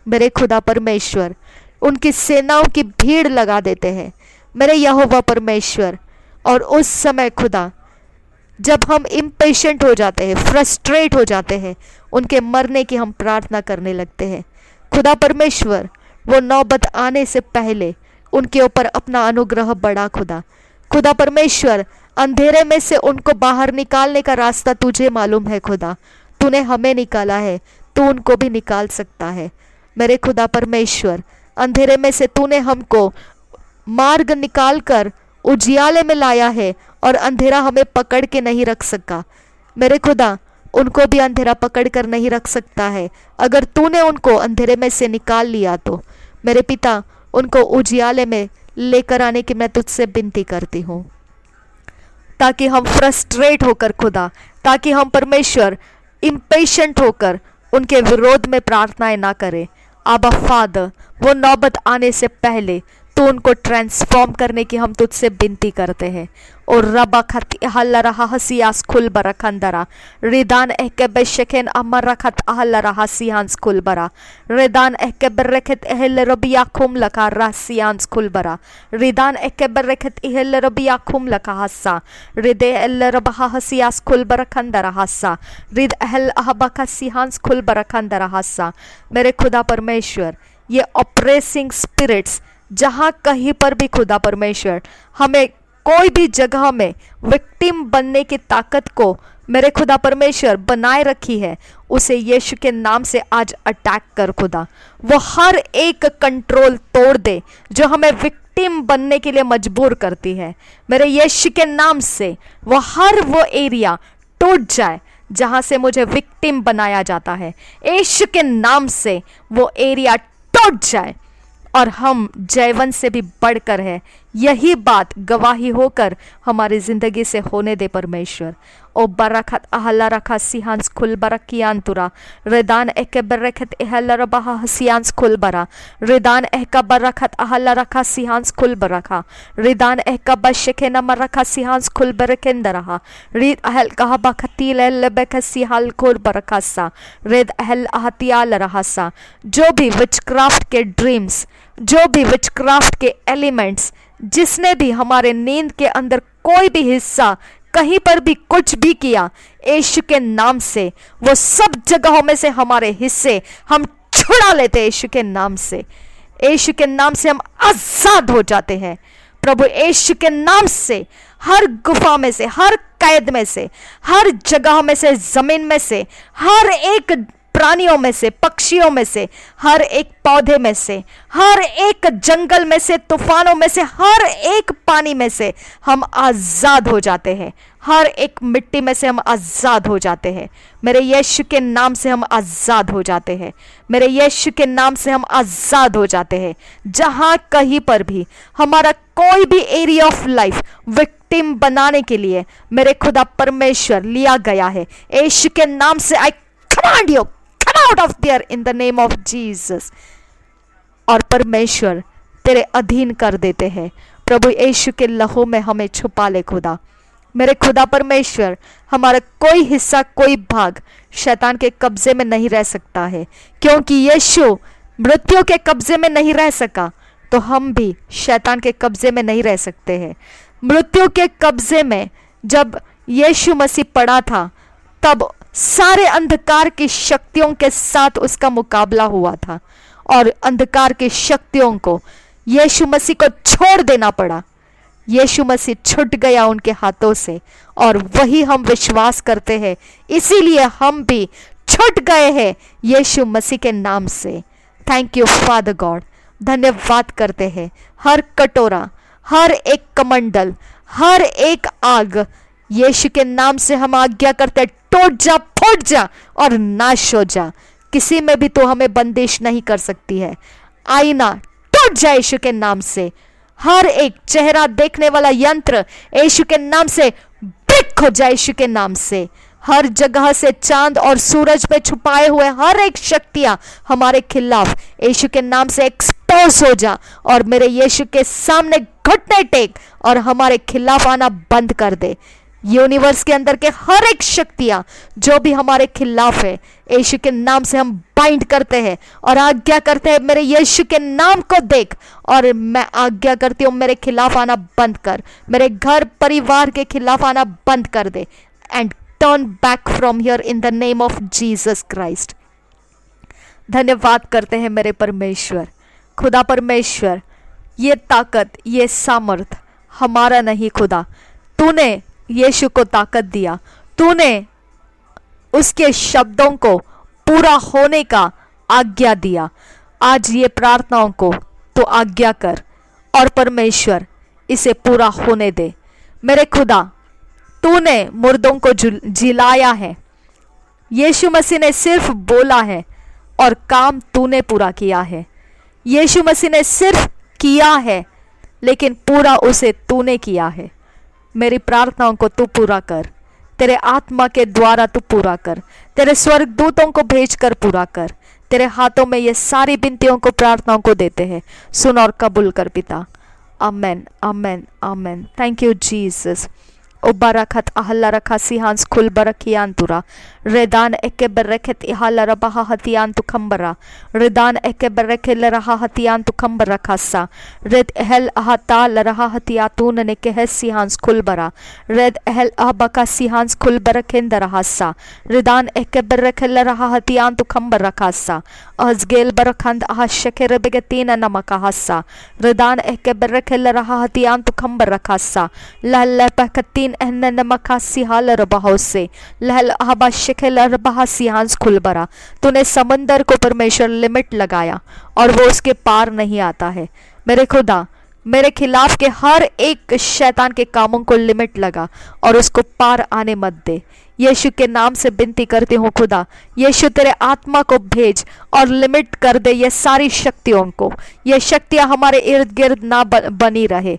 मेरे खुदा परमेश्वर, उनकी सेनाओं की भीड़ लगा देते हैं मेरे यहोवा परमेश्वर, और उस समय खुदा जब हम इम्पेशेंट हो जाते हैं, फ्रस्ट्रेट हो जाते हैं, उनके मरने की हम प्रार्थना करने लगते हैं खुदा परमेश्वर। वो नौबत आने से पहले उनके ऊपर अपना अनुग्रह बढ़ा खुदा परमेश्वर। अंधेरे में से उनको बाहर निकालने का रास्ता तुझे मालूम है खुदा, तूने हमें निकाला है, तू उनको भी निकाल सकता है मेरे खुदा परमेश्वर। अंधेरे में से तूने हमको मार्ग निकाल कर उजियाले में लाया है और अंधेरा हमें पकड़ के नहीं रख सका मेरे खुदा, उनको भी अंधेरा पकड़ कर नहीं रख सकता है। अगर तूने उनको अंधेरे में से निकाल लिया तो मेरे पिता, उनको उजियाले में लेकर आने की मैं तुझसे विनती करती हूँ, ताकि हम फ्रस्ट्रेट होकर खुदा, ताकि हम परमेश्वर इम्पेशेंट होकर उनके विरोध में प्रार्थनाएं ना करें। आबा फादर, वो नौबत आने से पहले तो उनको ट्रांसफॉर्म करने की हम तुझसे विनती करते हैं। और रबा खत हल्ला रहा हसियास खुल बरा खंदरा रिदान एक बेशकेन अमर रखत हल्ला रहा सियांस खुल बरा रिदान एक बरखत एहल रबिया खुम लका रासियांस खुल बरा रिदान एक बरखत एहल रबिया खुम लका हस्सा रिदे एल रबहा हसियास खुल बरा खंदरा हस्सा रिद एहल अहबका सियांस खुल बरा खंदरा हस्सा। मेरे खुदा परमेश्वर, ये ऑपरेसिंग स्पिरिट्स जहाँ कहीं पर भी खुदा परमेश्वर हमें कोई भी जगह में विक्टिम बनने की ताकत को मेरे खुदा परमेश्वर बनाए रखी है, उसे यीशु के नाम से आज अटैक कर खुदा। वो हर एक कंट्रोल तोड़ दे जो हमें विक्टिम बनने के लिए मजबूर करती है मेरे यीशु के नाम से। वो हर वो एरिया टूट जाए जहाँ से मुझे विक्टिम बनाया जाता है, यीशु के नाम से वो एरिया टूट जाए और हम जयवंत से भी बढ़कर है, यही बात गवाही होकर हमारी जिंदगी से होने दे परमेश्वर। ओ बरखत अहला रखा सिहांस खुल बरकियान तुरा रेदान एक बरखत अहला रबहा हसियांस खुल बरा रेदान एक बरखत अहला रखा सिहांस खुल बरखा रेदान एक बशके न मरखा सिहांस खुल बरकेंदरहा रीद अहल कहा बखतील लबक सिहाल खुल बरखासा रेद अहल अहतियाल रहासा। जो भी विचक्राफ्ट के ड्रीम्स, जो भी विचक्राफ्ट के एलिमेंट्स, जिसने भी हमारे नींद के अंदर कोई भी हिस्सा कहीं पर भी कुछ भी किया, यीशु के नाम से वो सब जगहों में से हमारे हिस्से हम छुड़ा लेते हैं यीशु के नाम से। यीशु के नाम से हम आजाद हो जाते हैं प्रभु। यीशु के नाम से हर गुफा में से, हर कैद में से, हर जगह में से, जमीन में से, हर एक प्राणियों में से, पक्षियों में से, हर एक पौधे में से, हर एक जंगल में से, तूफानों में से, हर एक पानी में से हम आजाद हो जाते हैं। हर एक मिट्टी में से हम आजाद हो जाते हैं। मेरे यीशु के नाम से हम आजाद हो जाते हैं। मेरे यीशु के नाम से हम आजाद हो जाते हैं। जहां कहीं पर भी हमारा कोई भी एरिया ऑफ लाइफ विक्टिम बनाने के लिए मेरे खुदा परमेश्वर लिया गया है, यीशु के नाम से I command you, come out of there in the name of Jesus. और परमेश्वर तेरे अधीन कर देते हैं। प्रभु यीशु के लहू में हमें छुपा ले खुदा। मेरे खुदा परमेश्वर, हमारा कोई हिस्सा, कोई भाग शैतान के कब्जे में नहीं रह सकता है, क्योंकि यीशु मृत्यु के कब्जे में नहीं रह सका, तो हम भी शैतान के कब्जे में नहीं रह सकते हैं। मृत्यु के कब्जे में जब यीशु मसीह पड़ा था, तब सारे अंधकार की शक्तियों के साथ उसका मुकाबला हुआ था, और अंधकार की शक्तियों को यीशु मसीह को छोड़ देना पड़ा। यीशु मसीह छूट गया उनके हाथों से, और वही हम विश्वास करते हैं, इसीलिए हम भी छूट गए हैं यीशु मसीह के नाम से। थैंक यू फादर गॉड, धन्यवाद करते हैं। हर कटोरा, हर एक कमंडल, हर एक आग यीशु के नाम से हम आज्ञा करते, टूट जा, फूट जा और नाश हो जा। किसी में भी तो हमें बंदिश नहीं कर सकती है। आईना टूट जाए यीशु के नाम से। हर एक चेहरा देखने वाला यंत्र यीशु के नाम से ब्रेक हो जाए यीशु के नाम से। हर जगह से चांद और सूरज पे छुपाए हुए हर एक शक्तियां हमारे खिलाफ यीशु के नाम से एक्सपोज हो जा, और मेरे यीशु के सामने घुटने टेक और हमारे खिलाफ आना बंद कर दे। यूनिवर्स के अंदर के हर एक शक्तियां जो भी हमारे खिलाफ है, यीशु के नाम से हम बाइंड करते हैं और आज्ञा करते हैं, मेरे यीशु के नाम को देख, और मैं आज्ञा करती हूँ मेरे खिलाफ आना बंद कर, मेरे घर परिवार के खिलाफ आना बंद कर दे, and turn back from here in the name of Jesus Christ. धन्यवाद करते हैं मेरे परमेश्वर, खुदा परमेश्वर। ये ताकत, ये सामर्थ हमारा नहीं खुदा, तूने यीशु को ताकत दिया, तूने उसके शब्दों को पूरा होने का आज्ञा दिया। आज ये प्रार्थनाओं को तो आज्ञा कर, और परमेश्वर इसे पूरा होने दे। मेरे खुदा, तूने मुर्दों को जिलाया है। यीशु मसीह ने सिर्फ बोला है और काम तूने पूरा किया है। यीशु मसीह ने सिर्फ किया है, लेकिन पूरा उसे तूने किया है। मेरी प्रार्थनाओं को तू पूरा कर, तेरे आत्मा के द्वारा तू पूरा कर, तेरे स्वर्गदूतों को भेजकर पूरा कर। तेरे हाथों में ये सारी विनतियों को, प्रार्थनाओं को देते हैं, सुन और कबूल कर पिता। आमेन, आमेन, आमेन। Thank you Jesus. Ubarakat ahallara kasihans kulbarakiantura. Redan eke bereket ihalara bahahatiantu kambara. Redan eke bereke larahahatiantu kambara kasa. Red hel ahata larahahatiatun neke hesihans kulbara. Red hel abakasihans kulbarakendarahasa. Redan eke bereke larahahatiantu kambara kasa. Azgel barakand ahashekere begetina namakahasa. Redan eke bereke larahahatiantu kambara kasa. Lalle pakatin एहन मकासी हाल रबाहो से लहल हबा शिखल रबा science खुलबरा। तूने समंदर को परमेश्वर limit लगाया और वो उसके पार नहीं आता है। मेरे खुदा, मेरे खिलाफ के हर एक शैतान के कामों को लिमिट लगा और उसको पार आने मत दे। यीशु के नाम से विनती करती हूँ खुदा, यीशु तेरे आत्मा को भेज और लिमिट कर दे ये सारी शक्तियों को। ये शक्तियाँ हमारे इर्द गिर्द ना बनी रहे।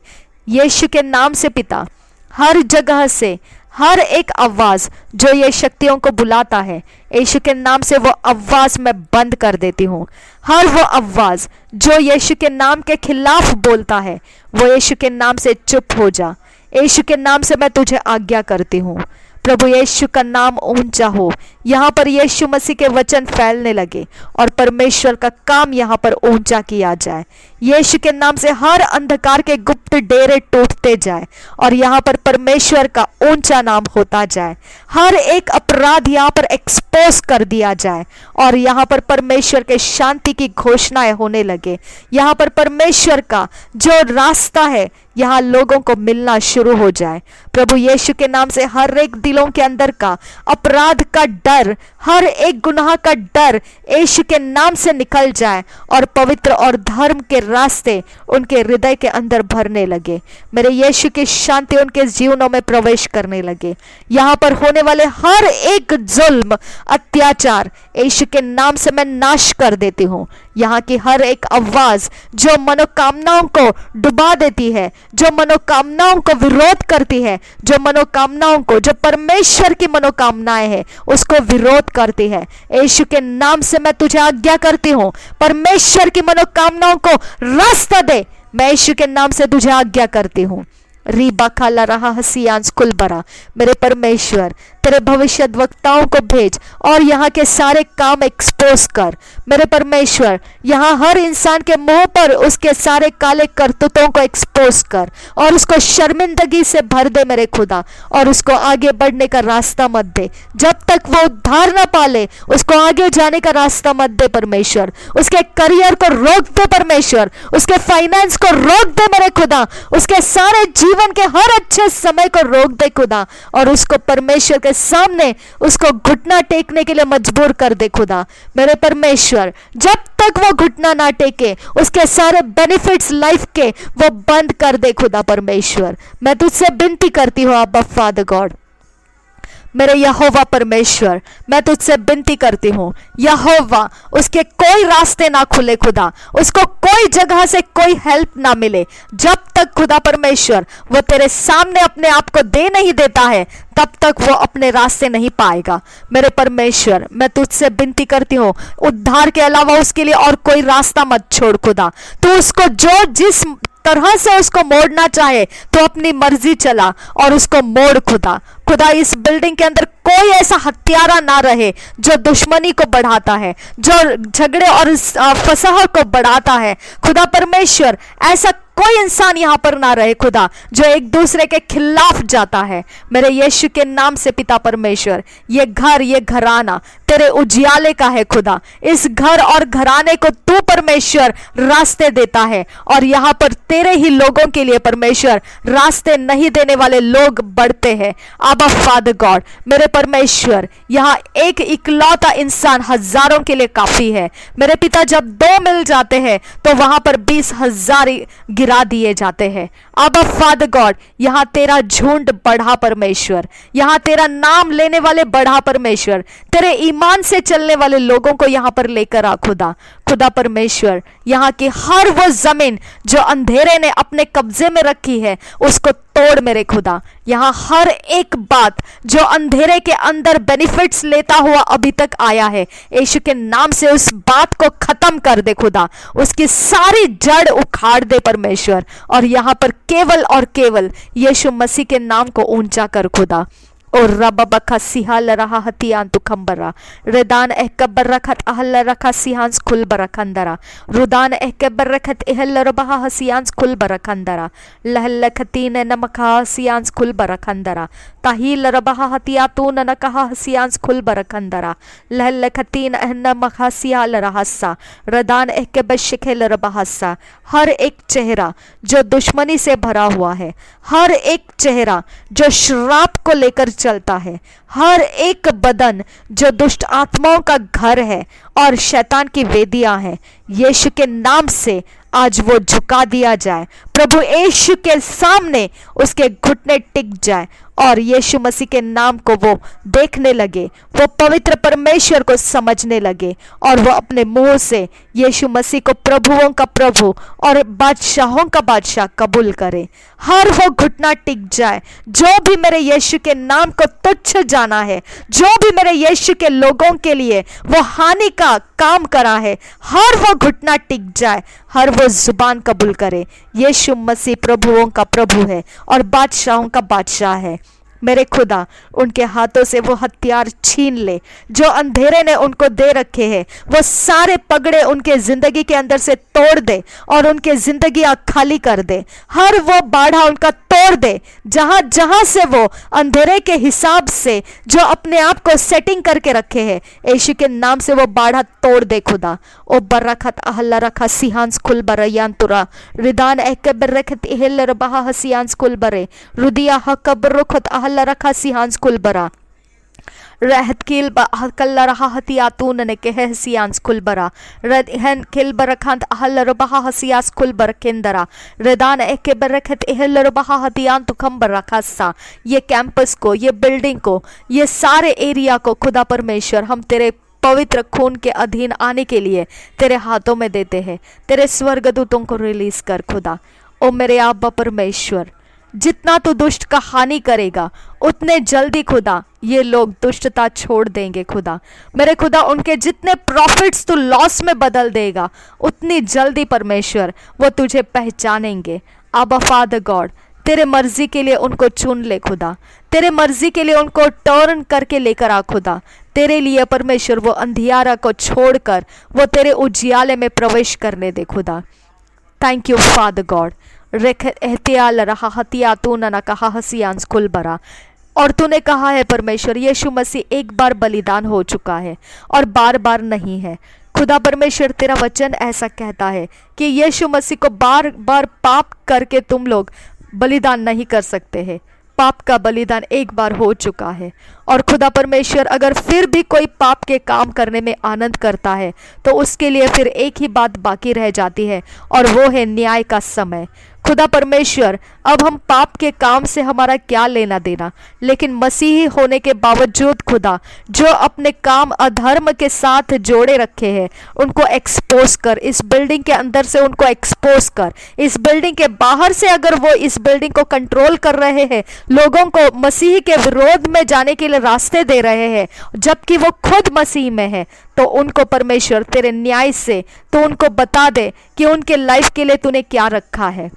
यीशु के नाम से पिता, हर जगह से हर एक आवाज जो ये शक्तियों को बुलाता है, यीशु के नाम से वो आवाज मैं बंद कर देती हूँ। हर वो आवाज जो यीशु के नाम के खिलाफ बोलता है, वो यीशु के नाम से चुप हो जा। यीशु के नाम से मैं तुझे आज्ञा करती हूँ। प्रभु यीशु का नाम ऊंचा हो, यहाँ पर यीशु मसीह के वचन फैलने लगे और परमेश्वर का काम यहाँ पर ऊंचा किया जाए। यीशु के नाम से हर अंधकार के गुप्त डेरे टूटते जाए और यहाँ पर परमेश्वर का ऊंचा नाम होता जाए। हर एक अपराध यहाँ पर एक्सपोज कर दिया जाए और यहाँ पर परमेश्वर के शांति की घोषणाएं होने लगे। यहाँ पर परमेश्वर का जो रास्ता है यहाँ लोगों को मिलना शुरू हो जाए। प्रभु यीशु के नाम से हर एक दिलों के अंदर का अपराध का डर, हर एक गुनाह का डर यीशु के नाम से निकल जाए और पवित्र और धर्म के रास्ते उनके हृदय के अंदर भरने लगे। मेरे यीशु की शांति उनके जीवनों में प्रवेश करने लगे। यहाँ पर होने वाले हर एक जुल्म, अत्याचार यीशु के नाम से मैं नाश कर देती हूँ। यहाँ की हर एक आवाज जो मनोकामनाओं को डुबा देती है, जो मनोकामनाओं को विरोध करती है, जो मनोकामनाओं को, जो परमेश्वर की मनोकामनाएं है उसको विरोध करती है, यीशु के नाम से मैं तुझे आज्ञा करती हूँ, परमेश्वर की मनोकामनाओं को रास्ता दे। मैं यीशु के नाम से तुझे आज्ञा करती हूँ। रीबा खाला रहा हसियांस कुलबरा, मेरे परमेश्वर तेरे भविष्यद्वक्ताओं को भेज और यहाँ के सारे काम एक्सपोज कर। मेरे परमेश्वर यहाँ हर इंसान के मुंह पर उसके सारे काले करतूतों को एक्सपोज कर और उसको शर्मिंदगी से भर दे मेरे खुदा, और उसको आगे बढ़ने का रास्ता मत दे। जब तक वो उद्धार ना पाले उसको आगे जाने का रास्ता मत दे परमेश्वर। उसके करियर को रोक दे परमेश्वर, उसके फाइनेंस को रोक दे मेरे खुदा, उसके सारे जीवन के हर अच्छे समय को रोक दे खुदा, और उसको परमेश्वर के सामने उसको घुटना टेकने के लिए मजबूर कर दे खुदा। मेरे परमेश्वर जब तक वो घुटना ना टेके उसके सारे बेनिफिट्स लाइफ के वो बंद कर दे खुदा परमेश्वर। मैं तुझसे विनती करती हूँ अब्बा फादर गॉड, मेरे यहोवा परमेश्वर मैं तुझसे विनती करती हूँ यहोवा, उसके कोई रास्ते ना खुले खुदा, उसको कोई जगह से कोई हेल्प ना मिले जब तक खुदा परमेश्वर वो तेरे सामने अपने आप को दे नहीं देता है, तब तक वो अपने रास्ते नहीं पाएगा। मेरे परमेश्वर मैं तुझसे विनती करती हूँ उद्धार के अलावा उसके लिए और कोई रास्ता मत छोड़ खुदा। तू उसको जो जिस तरह से उसको मोड़ना चाहे तो अपनी मर्जी चला और उसको मोड़ खुदा। खुदा इस बिल्डिंग के अंदर कोई ऐसा हत्यारा ना रहे जो दुश्मनी को बढ़ाता है, जो झगड़े और फसाह को बढ़ाता है। खुदा परमेश्वर ऐसा कोई इंसान यहाँ पर ना रहे खुदा जो एक दूसरे के खिलाफ जाता है। मेरे यीशु के नाम से पिता परमेश्वर ये घर, ये घराना तेरे उजियाले का है खुदा। इस घर और घराने को तू परमेश्वर रास्ते देता है और यहाँ पर तेरे ही लोगों के लिए परमेश्वर रास्ते नहीं देने वाले लोग बढ़ते हैं। आबा फादर गॉड मेरे परमेश्वर यहाँ एक इकलौता इंसान हजारों के लिए काफी है। मेरे पिता जब दो मिल जाते हैं तो वहां पर 20,000 गिरा दिए जाते हैं। आबा फादर गॉड यहाँ तेरा झुंड बढ़ा परमेश्वर, यहाँ तेरा नाम लेने वाले बढ़ा परमेश्वर, तेरे ईमान से चलने वाले लोगों को यहाँ पर लेकर आ खुदा। खुदा परमेश्वर यहाँ की हर वो जमीन जो अंधेरे ने अपने कब्जे में रखी है उसको तोड़ मेरे खुदा। यहाँ हर एक बात जो अंधेरे के अंदर बेनिफिट्स लेता हुआ अभी तक आया है यीशु के नाम से उस बात को खत्म कर दे खुदा, उसकी सारी जड़ उखाड़ दे परमेश्वर और यहाँ पर केवल और केवल यीशु मसीह के नाम को ऊंचा कर खुदा। और रब बखा सिहाल रहा हतियान तु खंबरा रदान एकबर रखत अहल रखा सिहांस खुल बरखंदरा रुदान एकबर रखत एहल रबहा हसियांस खुल बरखंदरा लहल खतीन नमखा हसियांस खुल बरखंदरा ताहील रबहा हतिया तू न कहा हसियांस खुल बरखंदरा लहल खतीन नमखा सियाल रहसा रदान एकबर शिखेल रबहसा। हर एक चेहरा जो दुश्मनी से भरा हुआ है, हर एक चेहरा जो श्राप को लेकर चलता है, हर एक बदन जो दुष्ट आत्माओं का घर है और शैतान की वेदियां हैं, यीशु के नाम से आज वो झुका दिया जाए। प्रभु यीशु के सामने उसके घुटने टिक जाए और यीशु मसीह के नाम को वो देखने लगे, वो पवित्र परमेश्वर को समझने लगे और वो अपने मुंह से यीशु मसीह को प्रभुओं का प्रभु और बादशाहों का बादशाह कबूल करे। हर वो घुटना टिक जाए जो भी मेरे यीशु के नाम को तुच्छ जाना है, जो भी मेरे यीशु के लोगों के लिए वो हानि का काम करा है, हर वो घुटना टिक जाए, हर वो जुबान कबूल करे यीशु मसीह प्रभुओं का प्रभु है और बादशाहों का बादशाह है। मेरे खुदा उनके हाथों से वो हथियार छीन ले जो अंधेरे ने उनको दे रखे हैं, वो सारे पगड़े उनके जिंदगी के अंदर से तोड़ दे और उनके जिंदगियां खाली कर दे। हर वो बाढ़ा उनका तोड़ दे, जहां जहां से वो अंधेरे के हिसाब से जो अपने आप को सेटिंग करके रखे हैं, यीशु के नाम से वो बाढ़ा तोड़ दे खुदा। ओ बरखत अहल्ला रखा सिहांस खुल बरयान तुरा रिदान एकबर रखत इहल्ला बहा हसियांस खुल बरे रुदिया हकबर रुखत अहल्ला रखा सिहांस खुल बरा रहत किल कल्ला रहा हतियातून ने के हसियांस खुल बरा रद हन किल बरखंत अहल्ला बहा हसियास खुल बर केंदरा रदान एकबर रखत इहल्ला बहा हतियान तुखम बरखसा। ये कैंपस को, ये बिल्डिंग को, ये सारे एरिया को खुदा परमेश्वर हम तेरे पवित्र खून के अधीन आने के लिए तेरे हाथों में देते हैं। तेरे स्वर्गदूतों को रिलीज कर खुदा। ओ मेरे आबा परमेश्वर, जितना तू दुष्ट का हानि करेगा उतने जल्दी खुदा ये लोग दुष्टता छोड़ देंगे खुदा। मेरे खुदा उनके जितने प्रॉफिट्स तू लॉस में बदल देगा उतनी जल्दी परमेश्वर वो तुझे पहचानेंगे। आबा फादर गॉड, तेरे मर्जी के लिए उनको चुन ले खुदा, तेरे मर्जी के लिए उनको टर्न करके लेकर आ खुदा। तेरे लिए परमेश्वर वो अंधियारा को छोड़कर वो तेरे उजियाले में प्रवेश करने दे खुदा। Thank you father God. रेख एहतियाल रहा हतिया तू न कहा हसियांस खुल बरा। और तूने कहा है परमेश्वर यीशु मसीह एक बार बलिदान हो चुका है और बार बार नहीं है। खुदा परमेश्वर तेरा वचन ऐसा कहता है कि यीशु मसीह को बार बार पाप करके तुम लोग बलिदान नहीं कर सकते हैं। पाप का बलिदान एक बार हो चुका है। और खुदा परमेश्वर अगर फिर भी कोई पाप के काम करने में आनंद करता है तो उसके लिए फिर एक ही बात बाकी रह जाती है और वो है न्याय का समय। खुदा परमेश्वर, अब हम पाप के काम से हमारा क्या लेना देना, लेकिन मसीही होने के बावजूद खुदा जो अपने काम अधर्म के साथ जोड़े रखे हैं उनको एक्सपोज कर, इस बिल्डिंग के अंदर से उनको एक्सपोज कर। इस बिल्डिंग के बाहर से अगर वो इस बिल्डिंग को कंट्रोल कर रहे हैं, लोगों को मसीह के विरोध में जाने के लिए रास्ते दे रहे हैं जबकि वो खुद मसीह में है, तो उनको परमेश्वर तेरे न्याय से तो उनको बता दे कि उनके लाइफ के लिए तूने क्या रखा है।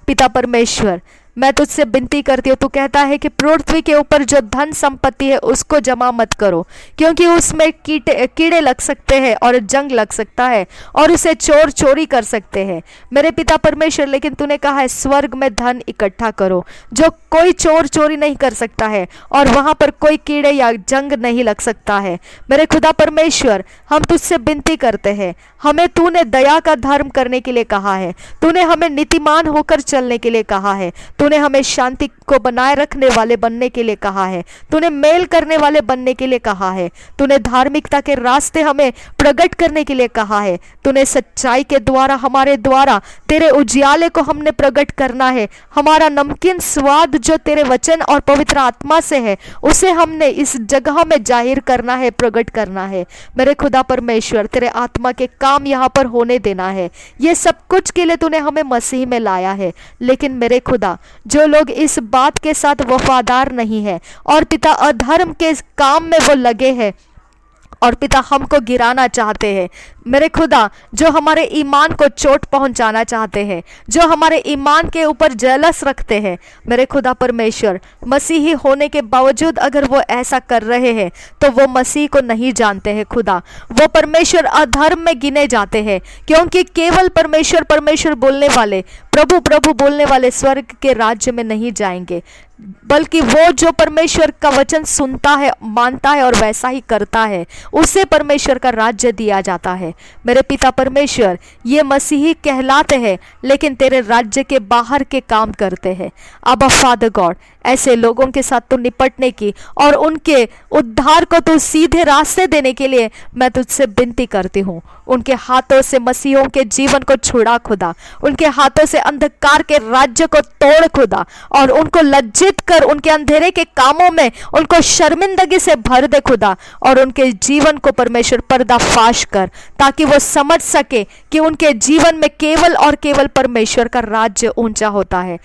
पिता परमेश्वर, मैं तुझसे विनती करती हूँ, तू कहता है कि पृथ्वी के ऊपर जो धन संपत्ति है उसको जमा मत करो क्योंकि उसमें कीड़े लग सकते हैं और जंग लग सकता है और उसे चोर चोरी कर सकते हैं। मेरे पिता परमेश्वर, लेकिन तूने कहा है स्वर्ग में धन इकट्ठा करो जो कोई चोर चोरी नहीं कर सकता है और वहां पर कोई कीड़े या जंग नहीं लग सकता है। मेरे खुदा परमेश्वर, हम तुझसे विनती करते हैं, हमें तूने दया का धर्म करने के लिए कहा है, तूने हमें नीतिमान होकर चलने के लिए कहा है, तूने हमें शांति को बनाए रखने वाले बनने के लिए कहा है, तूने मेल करने वाले बनने के लिए कहा है, तूने धार्मिकता के रास्ते हमें प्रकट करने के लिए कहा है, तूने सच्चाई के द्वारा हमारे द्वारा तेरे उजियाले को हमने प्रकट करना है। हमारा नमकीन स्वाद जो तेरे वचन और पवित्र आत्मा से है उसे हमने इस जगह में जाहिर करना है, प्रकट करना है। मेरे खुदा परमेश्वर, तेरे आत्मा के काम यहाँ पर होने देना है। ये सब कुछ के लिए तूने हमें मसीह में लाया है, लेकिन मेरे खुदा जो लोग इस बात के साथ वफादार नहीं है और पिता अधर्म के काम में वो लगे हैं और पिता हमको गिराना चाहते हैं, मेरे खुदा जो हमारे ईमान को चोट पहुंचाना चाहते हैं, जो हमारे ईमान के ऊपर जलस रखते हैं, मेरे खुदा परमेश्वर, मसीही होने के बावजूद अगर वो ऐसा कर रहे हैं तो वो मसीह को नहीं जानते हैं खुदा, वो परमेश्वर अधर्म में गिने जाते हैं क्योंकि केवल परमेश्वर परमेश्वर बोलने वाले, प्रभु प्रभु बोलने वाले स्वर्ग के राज्य में नहीं जाएंगे, बल्कि वो जो परमेश्वर का वचन सुनता है, मानता है और वैसा ही करता है उसे परमेश्वर का राज्य दिया जाता है। मेरे पिता परमेश्वर, ये मसीही कहलाते हैं लेकिन तेरे राज्य के बाहर के काम करते हैं। अबा फादर गॉड, ऐसे लोगों के साथ तो निपटने की और उनके उद्धार को तो सीधे रास्ते देने के लिए मैं तुझसे विनती करती हूँ। उनके हाथों से मसीहों के जीवन को छुड़ा खुदा, उनके हाथों से अंधकार के राज्य को तोड़ खुदा और उनको लज्जित कर, उनके अंधेरे के कामों में उनको शर्मिंदगी से भर दे खुदा और उनके जीवन को परमेश्वर पर्दाफाश कर ताकि वो समझ सके कि उनके जीवन में केवल और केवल परमेश्वर का राज्य ऊंचा होता है,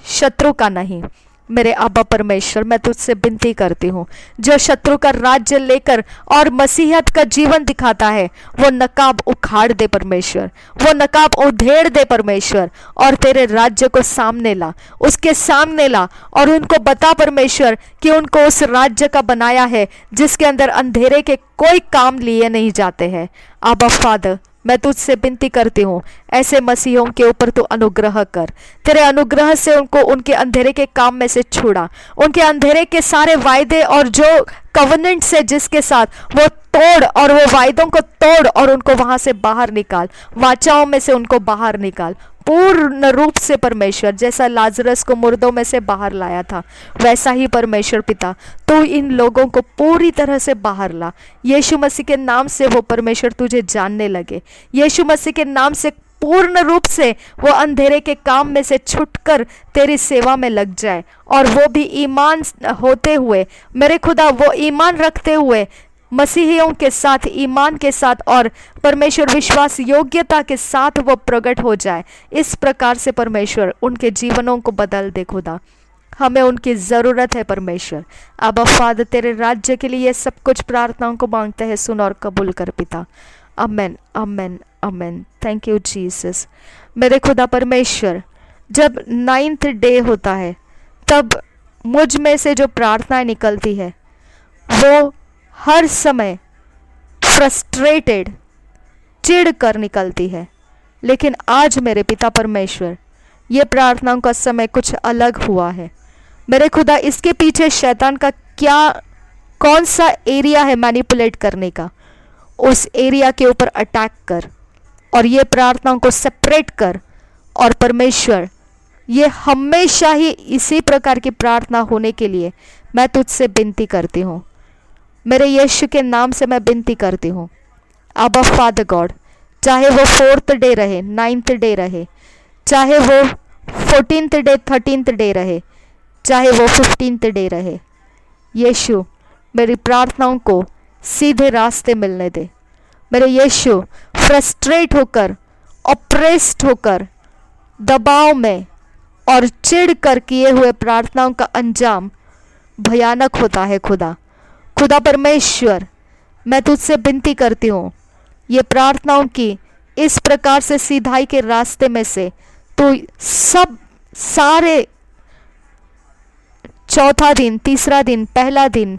शत्रु का नहीं। मेरे आबा परमेश्वर, मैं तुझसे विनती करती हूँ, जो शत्रु का राज्य लेकर और मसीहत का जीवन दिखाता है, वो नकाब उखाड़ दे परमेश्वर, वो नकाब उधेड़ दे परमेश्वर, और तेरे राज्य को सामने ला, उसके सामने ला, और उनको बता परमेश्वर कि उनको उस राज्य का बनाया है जिसके अंदर अंधेरे के कोई काम लिए नहीं जाते हैं। आबा फादर, मैं तुझसे विनती करती हूँ, ऐसे मसीहों के ऊपर तू अनुग्रह कर, तेरे अनुग्रह से उनको उनके अंधेरे के काम में से छुड़ा, उनके अंधेरे के सारे वायदे और जो कवनेंट से जिसके साथ वो तोड़, और वो वायदों को तोड़ और उनको वहां से बाहर निकाल, वाचाओं में से उनको बाहर निकाल पूर्ण रूप से परमेश्वर। जैसा लाजरस को मुर्दों में से बाहर लाया था, वैसा ही परमेश्वर पिता तो इन लोगों को पूरी तरह से बाहर ला। यीशु मसीह के नाम से वो परमेश्वर तुझे जानने लगे, यीशु मसीह के नाम से पूर्ण रूप से वो अंधेरे के काम में से छुटकर तेरी सेवा में लग जाए, और वो भी ईमान होते हुए, मेरे खुदा, वो ईमान रखते हुए मसीहियों के साथ, ईमान के साथ और परमेश्वर विश्वास योग्यता के साथ वो प्रकट हो जाए। इस प्रकार से परमेश्वर उनके जीवनों को बदल दे खुदा, हमें उनकी ज़रूरत है परमेश्वर। अब फादर, तेरे राज्य के लिए ये सब कुछ प्रार्थनाओं को मांगते हैं, सुन और कबूल कर पिता। Amen, amen, amen. Thank you Jesus. मेरे खुदा परमेश्वर, जब 9th डे होता है तब मुझ में से जो प्रार्थनाएं निकलती है वो हर समय फ्रस्ट्रेटेड, चिढ़ कर निकलती है, लेकिन आज मेरे पिता परमेश्वर ये प्रार्थनाओं का समय कुछ अलग हुआ है। मेरे खुदा, इसके पीछे शैतान का कौन सा एरिया है मैनिपुलेट करने का, उस एरिया के ऊपर अटैक कर और ये प्रार्थनाओं को सेपरेट कर। और परमेश्वर, ये हमेशा ही इसी प्रकार की प्रार्थना होने के लिए मैं तुझसे विनती करती हूँ, मेरे यीशु के नाम से मैं विनती करती हूँ। आबा फादर गॉड, चाहे वो 4th डे रहे, 9th डे रहे, चाहे वो 14th डे, 13th डे रहे, चाहे वो 15th डे रहे, यीशु मेरी प्रार्थनाओं को सीधे रास्ते मिलने दे। मेरे यीशु, फ्रस्ट्रेट होकर, ऑप्रेस्ड होकर, दबाव में और चिढ़ कर किए हुए प्रार्थनाओं का अंजाम भयानक होता है। खुदा परमेश्वर, मैं तुझसे विनती करती हूँ, ये प्रार्थनाओं की इस प्रकार से सीधाई के रास्ते में से तो सारे 4था दिन, 3रा दिन, पहला दिन,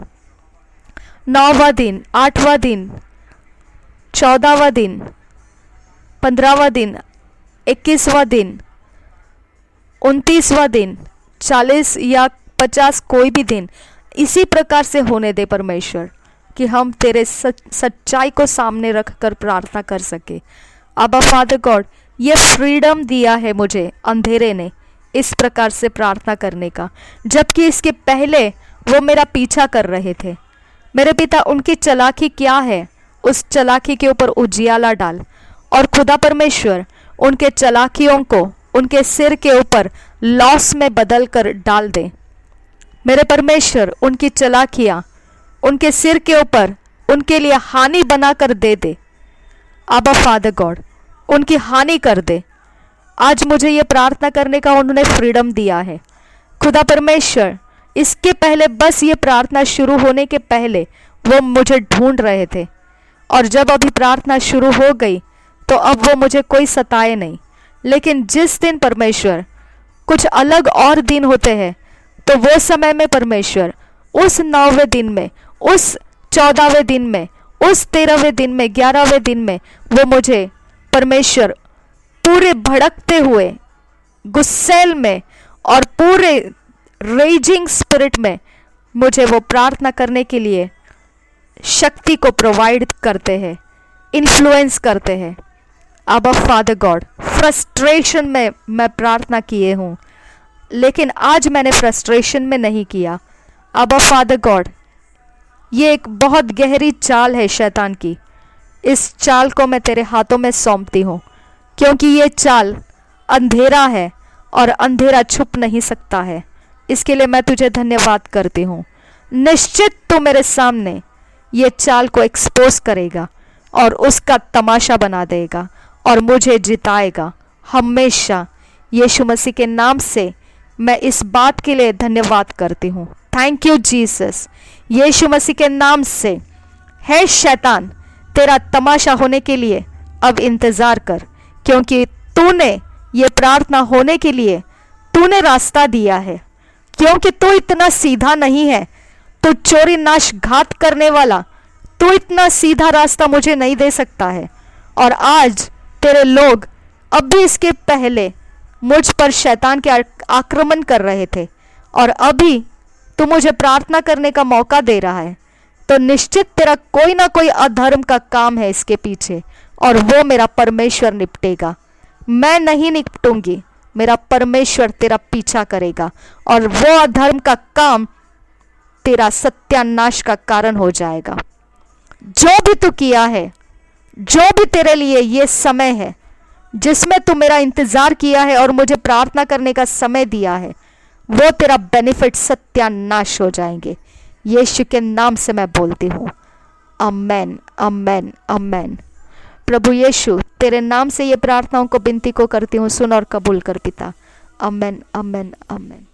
9वां दिन, 8वां दिन, 14वां दिन, 15वां दिन, 21वां दिन, 29वां दिन, 40 या 50, कोई भी दिन इसी प्रकार से होने दे परमेश्वर, कि हम तेरे सच्चाई को सामने रखकर प्रार्थना कर सके। अबा फादर गॉड, ये फ्रीडम दिया है मुझे अंधेरे ने इस प्रकार से प्रार्थना करने का, जबकि इसके पहले वो मेरा पीछा कर रहे थे। मेरे पिता, उनकी चालाकी क्या है, उस चालाकी के ऊपर उजियाला डाल, और खुदा परमेश्वर उनके चालाकियों को उनके सिर के ऊपर लॉस में बदल कर डाल दे। मेरे परमेश्वर, उनकी चालाकियाँ उनके सिर के ऊपर उनके लिए हानि बना कर दे दे। आबा फादर गॉड, उनकी हानि कर दे। आज मुझे ये प्रार्थना करने का उन्होंने फ्रीडम दिया है। खुदा परमेश्वर, इसके पहले, बस ये प्रार्थना शुरू होने के पहले वो मुझे ढूंढ रहे थे, और जब अभी प्रार्थना शुरू हो गई तो अब वो मुझे कोई सताए नहीं। लेकिन जिस दिन परमेश्वर कुछ अलग और दिन होते हैं, तो वो समय में परमेश्वर, उस 9वें दिन में, उस 14वें दिन में, उस 13वें दिन में, 11वें दिन में वो मुझे परमेश्वर पूरे भड़कते हुए गुस्सेल में और पूरे रेजिंग स्पिरिट में मुझे वो प्रार्थना करने के लिए शक्ति को प्रोवाइड करते हैं, इन्फ्लुएंस करते हैं। आबा फादर गॉड, फ्रस्ट्रेशन में मैं प्रार्थना किए हूँ, लेकिन आज मैंने फ्रस्ट्रेशन में नहीं किया। आबा फादर गॉड, ये एक बहुत गहरी चाल है शैतान की, इस चाल को मैं तेरे हाथों में सौंपती हूँ, क्योंकि ये चाल अंधेरा है और अंधेरा छुप नहीं सकता है। इसके लिए मैं तुझे धन्यवाद करती हूँ। निश्चित तू मेरे सामने ये चाल को एक्सपोज करेगा और उसका तमाशा बना देगा और मुझे जिताएगा हमेशा। यीशु मसीह के नाम से मैं इस बात के लिए धन्यवाद करती हूँ। Thank you Jesus. यीशु मसीह के नाम से है शैतान, तेरा तमाशा होने के लिए अब इंतज़ार कर, क्योंकि तूने ये प्रार्थना होने के लिए तूने रास्ता दिया है। क्योंकि तू इतना सीधा नहीं है, तू चोरी नाश घात करने वाला, तू इतना सीधा रास्ता मुझे नहीं दे सकता है। और आज तेरे लोग अब भी इसके पहले मुझ पर शैतान के आक्रमण कर रहे थे, और अभी तू मुझे प्रार्थना करने का मौका दे रहा है, तो निश्चित तेरा कोई ना कोई अधर्म का काम है इसके पीछे, और वो मेरा परमेश्वर निपटेगा। मैं नहीं निपटूंगी, मेरा परमेश्वर तेरा पीछा करेगा, और वो अधर्म का काम तेरा सत्यानाश का कारण हो जाएगा। जो भी तू किया है, जो भी तेरे लिए ये समय है जिसमें तू मेरा इंतजार किया है और मुझे प्रार्थना करने का समय दिया है, वो तेरा बेनिफिट सत्यानाश हो जाएंगे। यीशु के नाम से मैं बोलती हूँ, आमेन, आमेन, आमेन। प्रभु यीशु, तेरे नाम से ये प्रार्थनाओं को, विनती को करती हूँ, सुन और कबूल कर पिता। आमेन, आमेन, आमेन।